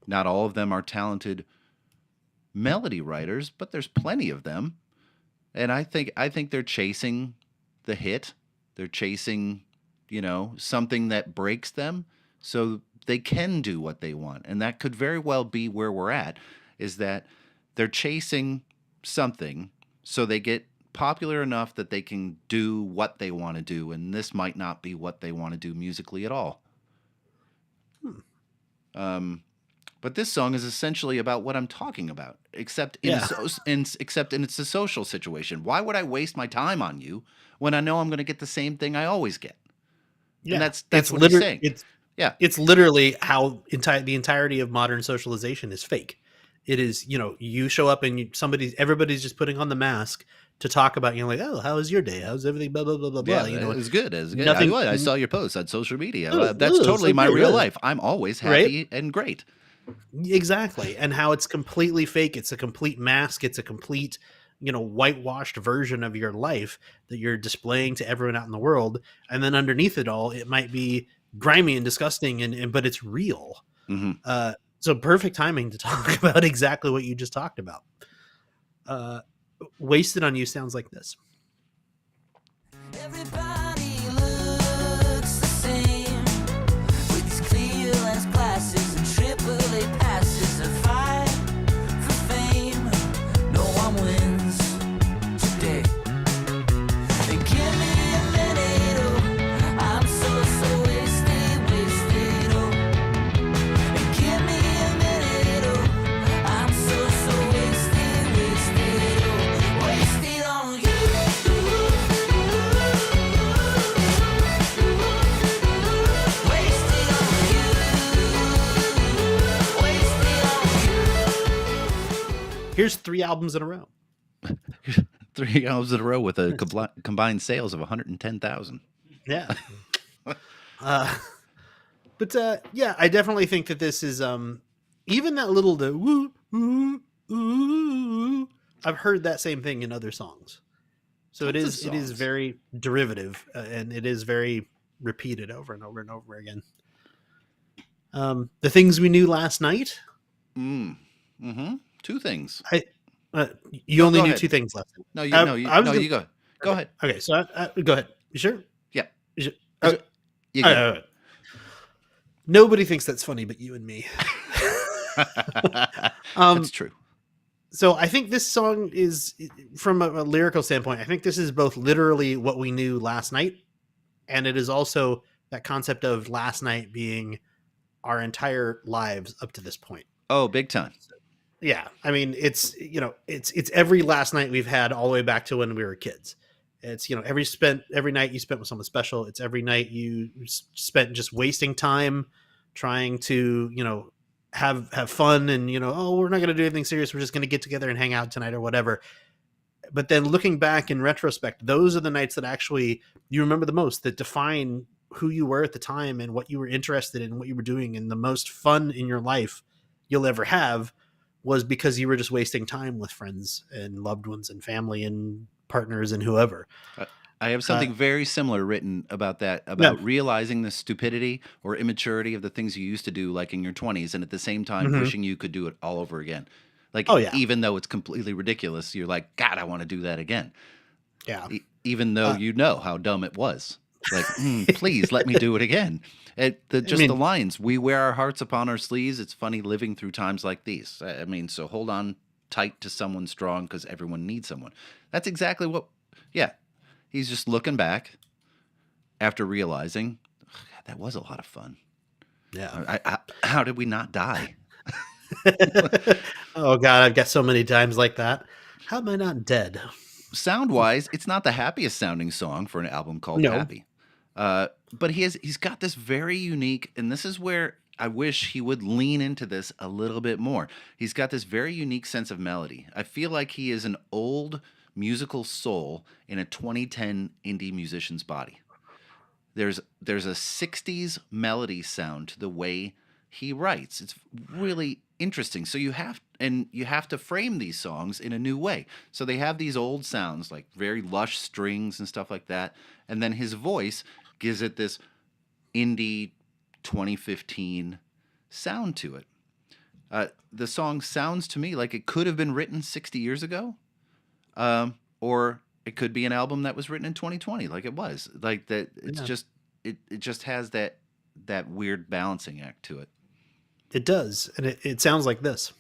Not all of them are talented melody writers, but there's plenty of them. And I think they're chasing the hit. They're chasing, something that breaks them so they can do what they want. And that could very well be where we're at, is that they're chasing something so they get popular enough that they can do what they want to do. And this might not be what they want to do musically at all. But this song is essentially about what I'm talking about, except except it's a social situation. Why would I waste my time on you when I know I'm going to get the same thing I always get? Yeah, And that's what he's saying. It's literally how the entirety of modern socialization is fake. It is, you show up and everybody's just putting on the mask to talk about, like, oh, how was your day? How's everything? Blah, blah, blah, blah, blah. It was good. It was good. Nothing, I saw your posts on social media. Oh, That's totally so my good, real really. life. I'm always happy and great. Exactly. And how it's completely fake. It's a complete mask. It's a complete, whitewashed version of your life that you're displaying to everyone out in the world. And then underneath it all, it might be grimy and disgusting, but it's real. Mm-hmm. So perfect timing to talk about exactly what you just talked about. Wasted on You sounds like this. Everybody looks the same with these clear lens glasses and AAA passes and fight for fame. No one wins today. They give me a minute, oh, I'm so wasted, oh. They give me a minute, oh, I'm so wasted, oh. Wasted on you. Here's 3 albums in a row. 3 albums in a row with a combined sales of 110,000. Yeah. But I definitely think that this is even that little the woo, woo, woo, I've heard that same thing in other songs. So it is very derivative, and it is very repeated over and over and over again. The Things We Knew Last Night. Mm-hmm. 2 things. You only go knew ahead. 2 things last night. No, you go. Go ahead. Okay, so go ahead. You sure? Yeah. You sure? You Okay. You go. Nobody thinks that's funny but you and me. That's true. So I think this song is, from a lyrical standpoint, I think this is both literally what we knew last night, and it is also that concept of last night being our entire lives up to this point. Oh, big time. Yeah, I mean, it's it's every last night we've had all the way back to when we were kids. It's every night you spent with someone special. It's every night you spent just wasting time trying to have fun, and oh, we're not going to do anything serious. We're just going to get together and hang out tonight or whatever. But then looking back in retrospect, those are the nights that actually you remember the most, that define who you were at the time and what you were interested in, what you were doing, and the most fun in your life you'll ever have was because you were just wasting time with friends and loved ones and family and partners and whoever. I have something very similar written about that, about realizing the stupidity or immaturity of the things you used to do, like in your 20s, and at the same time wishing you could do it all over again. Like, even though it's completely ridiculous, you're like, God, I want to do that again. Yeah. Even though you know how dumb it was. Like, please let me do it again. The lines, we wear our hearts upon our sleeves. It's funny living through times like these. I mean, so hold on tight to someone strong because everyone needs someone. That's exactly what, he's just looking back after realizing, God, that was a lot of fun. Yeah. How did we not die? Oh, God, I've got so many times like that. How am I not dead? Sound-wise, it's not the happiest sounding song for an album called Happy. But he's got this very unique, and this is where I wish he would lean into this a little bit more. He's got this very unique sense of melody. I feel like he is an old musical soul in a 2010 indie musician's body. There's a 60s melody sound to the way he writes. It's really interesting. So you have to frame these songs in a new way. So they have these old sounds, like very lush strings and stuff like that, and then his voice gives it this indie 2015 sound to it. The song sounds to me like it could have been written 60 years ago, or it could be an album that was written in 2020, like it was. Like that, it's just it just has that weird balancing act to it. It does, and it sounds like this.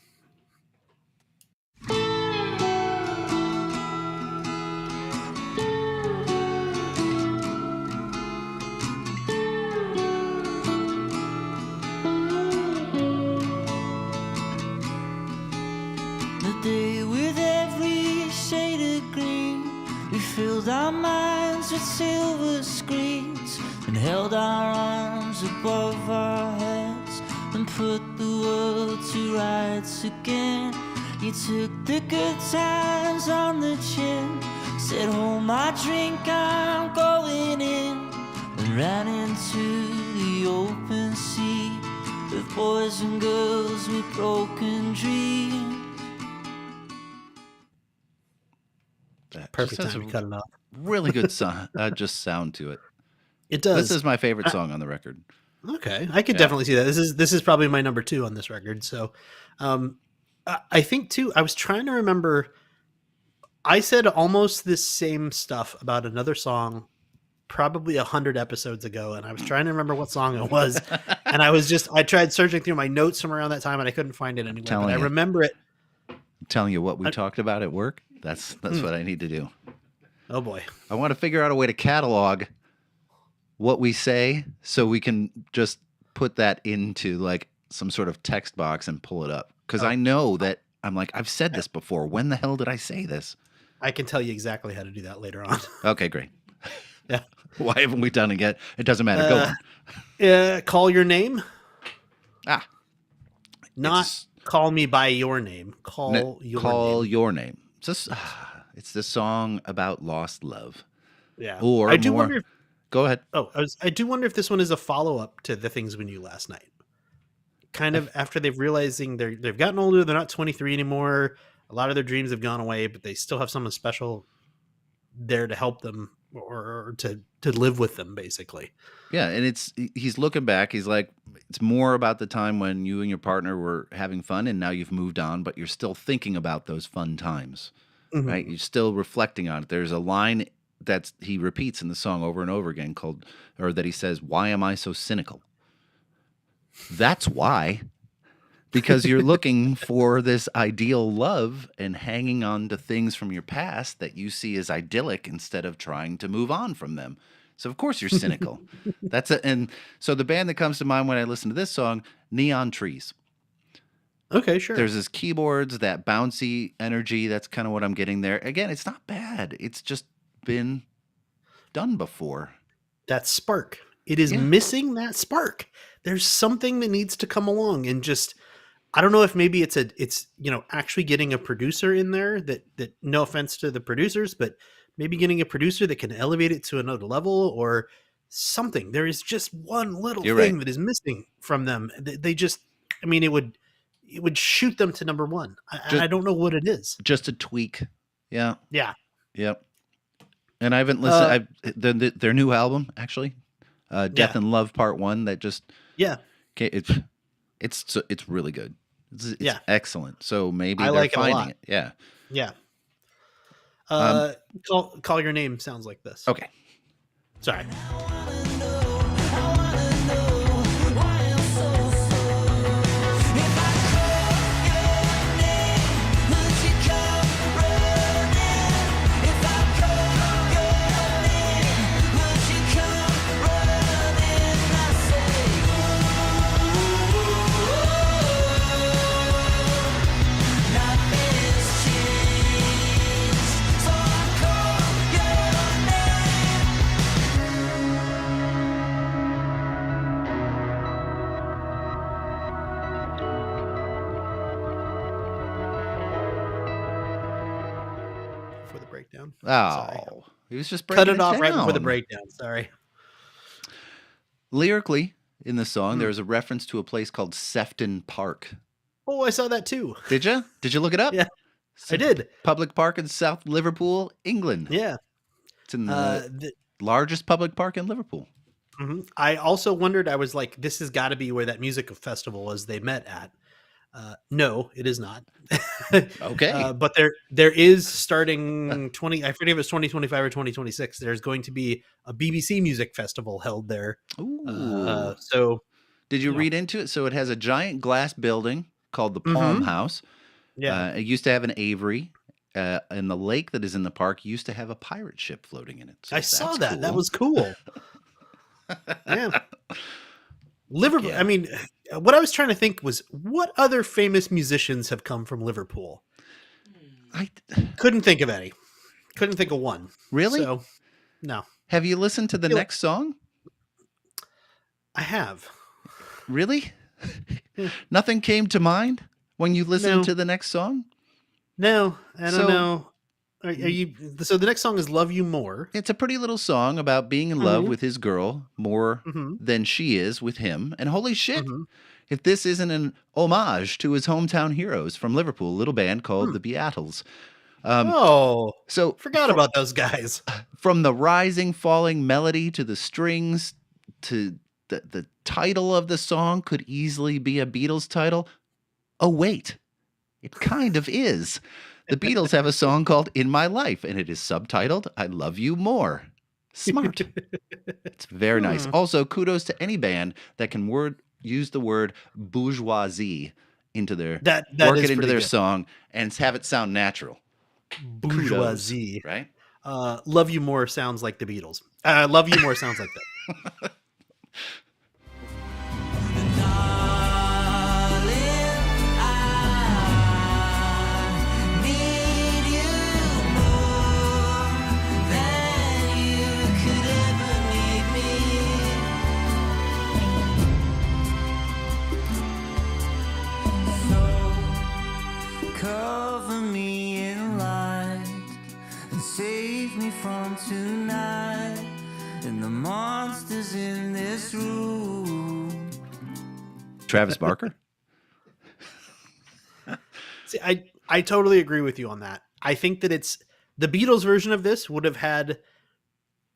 The day with every shade of green, we filled our minds with silver screens and held our arms above our heads and put the world to rights again. You took the good times on the chin, said hold my drink, I'm going in, and ran into the open sea with boys and girls with broken dreams. That Perfect just time has to cut it off. really good just sound to it. It does. This is my favorite song on the record. Okay, I could Yeah. definitely see that. This is probably my number 2 on this record. So, I think too. I was trying to remember. I said almost the same stuff about another song, probably 100 episodes ago, and I was trying to remember what song it was, and I tried searching through my notes from around that time, and I couldn't find it anywhere. telling But I you. remember it. I'm telling you what we talked about at work. That's what I need to do. Oh boy, I want to figure out a way to catalog what we say so we can just put that into like some sort of text box and pull it up. Because I know that I'm like, I've said this before. When the hell did I say this? I can tell you exactly how to do that later on. Okay, great. Yeah. Why haven't we done it yet? It doesn't matter. Go on. Call your name. Ah, Not it's- call me by your name. Call your name. It's the song about lost love. Yeah. Or I do more- wonder if, Go ahead. I do wonder if this one is a follow-up to The Things We Knew Last Night. Kind of after they've realizing they've gotten older, they're not 23 anymore. A lot of their dreams have gone away, but they still have someone special there to help them or to live with them, basically. Yeah, and he's looking back. He's like, it's more about the time when you and your partner were having fun, and now you've moved on, but you're still thinking about those fun times, Mhm. right? You're still reflecting on it. There's a line that he repeats in the song over and over again that he says, "Why am I so cynical?" That's why. Because you're looking for this ideal love and hanging on to things from your past that you see as idyllic instead of trying to move on from them. So of course you're cynical. And so the band that comes to mind when I listen to this song, Neon Trees. Okay, sure. There's his keyboards, that bouncy energy. That's kind of what I'm getting there. Again, it's not bad. It's just been done before. That spark. It is missing that spark. There's something that needs to come along and just, I don't know if maybe it's actually getting a producer in there that no offense to the producers, but maybe getting a producer that can elevate it to another level or something. There is just one little You're thing right. that is missing from them. They just, I mean, it would shoot them to number one. I don't know what it is. Just a tweak. Yeah. Yeah. Yep. And I haven't listened. Their new album, actually, Death and Love Part 1, that just Yeah. it's really good. It's excellent. So maybe I they're like it a finding lot. it. Yeah. Yeah. Call your name sounds like this. Okay. Sorry. For the breakdown. Sorry. Oh, he was just Cut breaking it off right before the down. breakdown. Sorry. Lyrically, in the song, there's a reference to a place called Sefton Park. Oh, I saw that too. Did you? Did you look it up? Yeah, It's I a did. public park in South Liverpool, England. Yeah. It's in the The, largest public park in Liverpool. I also wondered, I was like, this has got to be where that music festival was they met at. No, it is not. Okay. But there is starting 20, I forget if it's 2025 or 2026. There's going to be a BBC music festival held there. Ooh. So Did you you know. read into it? So it has a giant glass building called the Palm Mhm. House. Yeah. It used to have an aviary. And the lake that is in the park used to have a pirate ship floating in it. So I saw that's that. That cool. was cool. Yeah. Liverpool. Yeah. I mean, what I was trying to think was what other famous musicians have come from Liverpool? I Couldn't think of any. Couldn't think of one. really So, no, have you listened to the feel like- next song? I have. Really? Yeah. Nothing came to mind when you listened No. to the next song? No, I don't So- know. Are you? So the next song is "Love You More." It's a pretty little song about being in love Mhm. with his girl more Mhm. than she is with him. And holy shit, Mhm. if this isn't an homage to his hometown heroes from Liverpool, a little band called the Beatles. Oh, So forgot about those guys. from the rising, falling melody to the strings to the title of the song could easily be a Beatles title. Oh, wait, it kind of is. The Beatles have a song called In My Life, and it is subtitled I Love You More. Smart. It's very nice. Also, kudos to any band that can use the word bourgeoisie into their That work is it into pretty their good. song and have it sound natural. Kudos, Bourgeoisie. right? "Love You More" sounds like the Beatles. "Love You More" sounds like that. Cover me in light and save me from tonight and the monsters in this room. Travis Barker. See, I totally agree with you on that. I think that it's the Beatles version of this would have had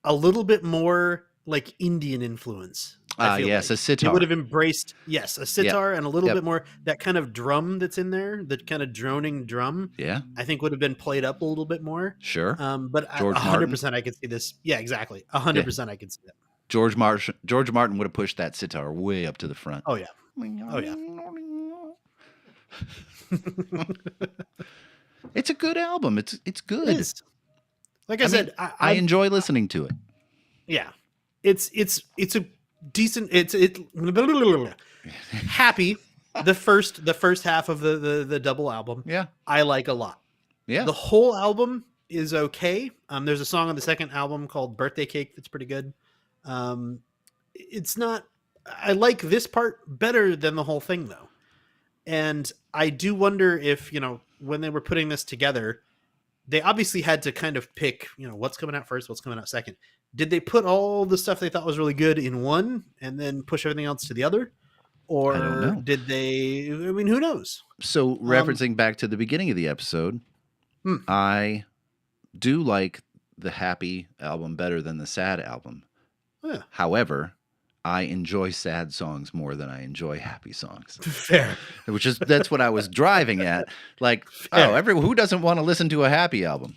a little bit more like Indian influence. I feel Yes, like. a sitar. It would have embraced, a sitar and a little Yep. bit more that kind of drum that's in there, that kind of droning drum. Yeah, I think would have been played up a little bit more. sure. But George 100% I could see this. Yeah, exactly. 100% I could see that. George Martin would have pushed that sitar way up to the front. Oh yeah. Oh yeah. It's a good album. It's good. It is. Like I said, mean, I I enjoy listening to it. yeah, it's a decent. Happy. The first half of the double album, Yeah, I like a lot. yeah. The whole album is okay. There's a song on the second album called "Birthday Cake" that's pretty good. It's not. I like this part better than the whole thing though, and I do wonder if when they were putting this together, they obviously had to kind of pick what's coming out first, what's coming out second. Did they put all the stuff they thought was really good in one and then push everything else to the other, or I don't know. did they? I mean, who knows? So referencing back to the beginning of the episode, I do like the happy album better than the sad album. Yeah. However, I enjoy sad songs more than I enjoy happy songs. Fair. That's what I was driving at. Like, Fair. who doesn't want to listen to a happy album?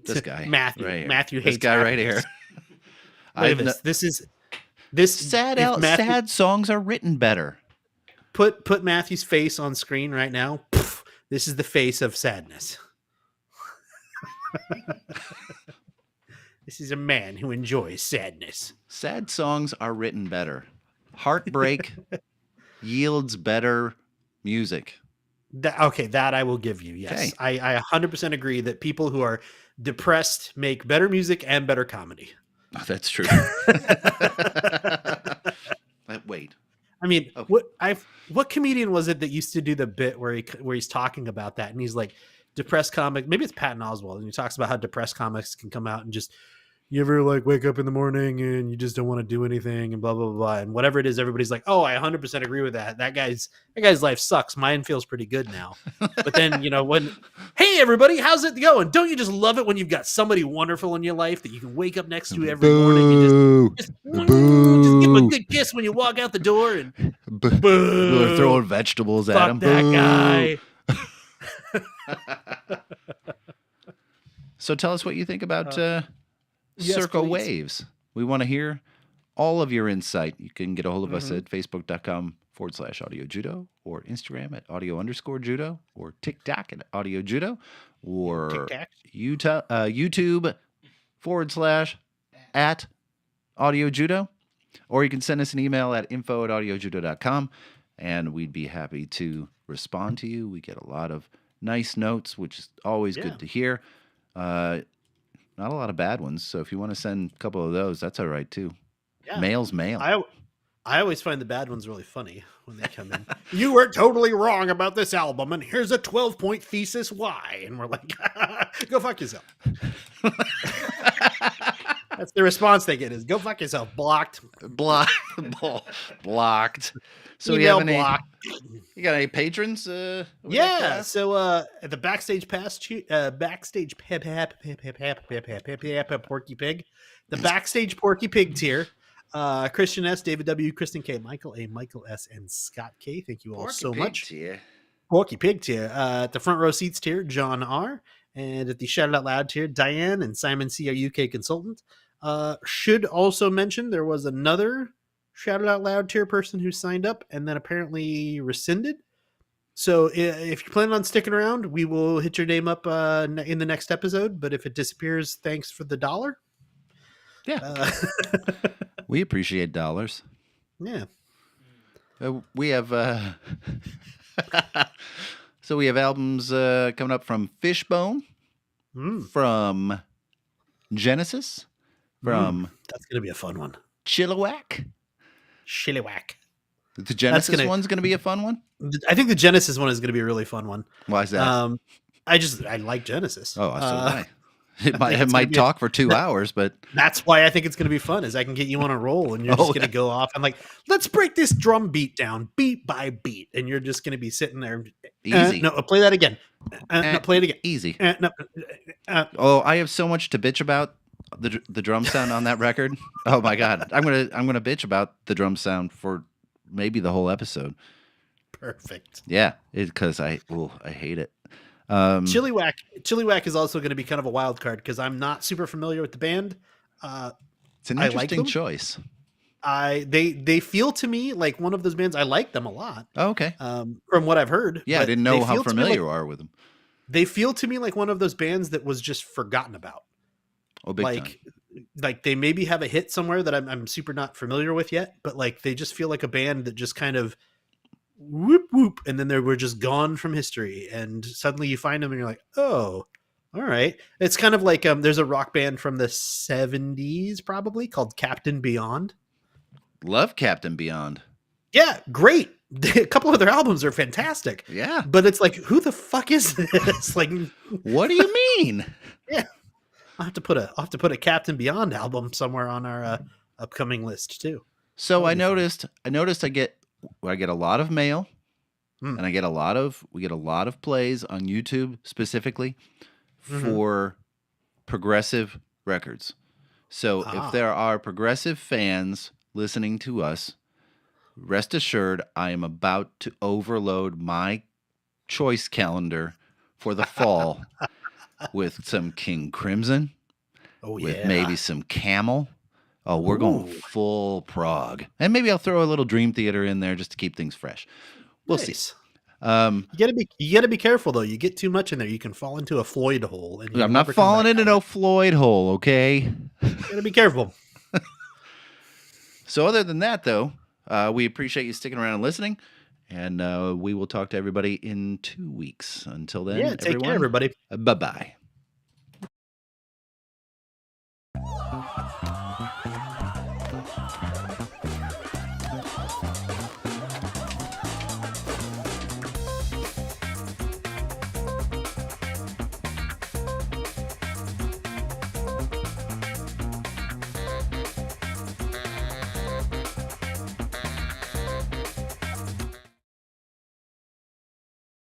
This guy, Matthew. right here. Matthew This hates guy right here. happiness. Look at this. This is this Sad if Matthew- sad songs are written better. Put Matthew's face on screen right now. Poof, this is the face of sadness. This is a man who enjoys sadness. Sad songs are written better. Heartbreak yields better music. That I will give you. Yes, Okay. I 100% agree that people who are depressed make better music and better comedy. Oh, that's true. Wait. I mean, Okay. what comedian was it that used to do the bit where he's talking about that and he's like, depressed comic, maybe it's Patton Oswalt, and he talks about how depressed comics can come out and just You ever like wake up in the morning and you just don't want to do anything and blah blah blah blah, and whatever it is, everybody's like, "Oh, I 100% agree with that. That guy's life sucks. Mine feels pretty good now." But then when, hey everybody, how's it going? Don't you just love it when you've got somebody wonderful in your life that you can wake up next to every morning and just give them a good kiss when you walk out the door and People are throwing vegetables at him. fuck that guy. So tell us what you think about yes, Circa please. Waves. We want to hear all of your insight. You can get a hold of us at facebook.com/audio judo, or Instagram at audio_judo, or TikTok at audio judo, or Tic-tac. YouTube /at audio judo, or you can send us an email at info@audiojudo.com, and we'd be happy to respond to you. We get a lot of nice notes, which is always good to hear. Not a lot of bad ones, so if you want to send a couple of those, that's all right too. Yeah. Mail's mail. I always find the bad ones really funny when they come in. You were totally wrong about this album, and here's a 12-point thesis why. And we're like, go fuck yourself. That's the response they get is go fuck yourself. Blocked. Blocked. So Email you have blocked. You got any patrons? Yeah. So at the backstage pass, backstage Porky Pig, the backstage Porky Pig tier. Christian S, David W, Kristen K, Michael A, Michael S, and Scott K. Thank you all so much. Porky Pig tier. At the front row seats tier, John R. And at the Shout It Out Loud tier, Diane and Simon C, our UK consultant. Should also mention there was another Shout It Out Loud tier person who signed up and then apparently rescinded. So if you're planning on sticking around, we will hit your name up in the next episode. But if it disappears, thanks for the $1. Yeah. We appreciate dollars. Yeah. We have so we have albums coming up from Fishbone, from Genesis, from that's gonna be a fun one. Chilliwack. The Genesis one's gonna be a fun one. I think the Genesis one is gonna be a really fun one. Why is that? I like Genesis. Oh, so do I. It might talk for 2 hours, but that's why I think it's going to be fun. Is I can get you on a roll, and you're just going to go off and like, let's break this drum beat down, beat by beat, and you're just going to be sitting there. Easy. No, play that again. No, play it again. Easy. No. I have so much to bitch about the drum sound on that record. Oh my god, I'm gonna bitch about the drum sound for maybe the whole episode. Perfect. Yeah, because I hate it. Chilliwack is also going to be kind of a wild card because I'm not super familiar with the band. It's an interesting choice. They feel to me like one of those bands. I like them a lot. Oh, okay. From what I've heard. Yeah, I didn't know how familiar you are with them. They feel to me like one of those bands that was just forgotten about. Oh, big time. Like they maybe have a hit somewhere that I'm super not familiar with yet, but like they just feel like a band that just kind of whoop whoop, and then they were just gone from history, and suddenly you find them and you're like, oh, all right. It's kind of like there's a rock band from the 70s probably called Captain Beyond. Love Captain Beyond. Yeah, great. A couple of their albums are fantastic. Yeah, but it's like, who the fuck is this? Like, what do you mean? Yeah, I'll have to put a Captain Beyond album somewhere on our upcoming list too. So I noticed I get a lot of mail, and we get a lot of plays on YouTube specifically for progressive records. So if there are progressive fans listening to us, rest assured I am about to overload my choice calendar for the fall with some King Crimson, with maybe some Camel. Oh, we're going full prog. And maybe I'll throw a little Dream Theater in there just to keep things fresh. We'll see. You gotta be careful though. You get too much in there, you can fall into a Floyd hole. And I'm not falling into no Floyd hole, okay? You gotta be careful. So other than that though, we appreciate you sticking around and listening. And we will talk to everybody in 2 weeks. Until then, take care, everybody. Bye-bye.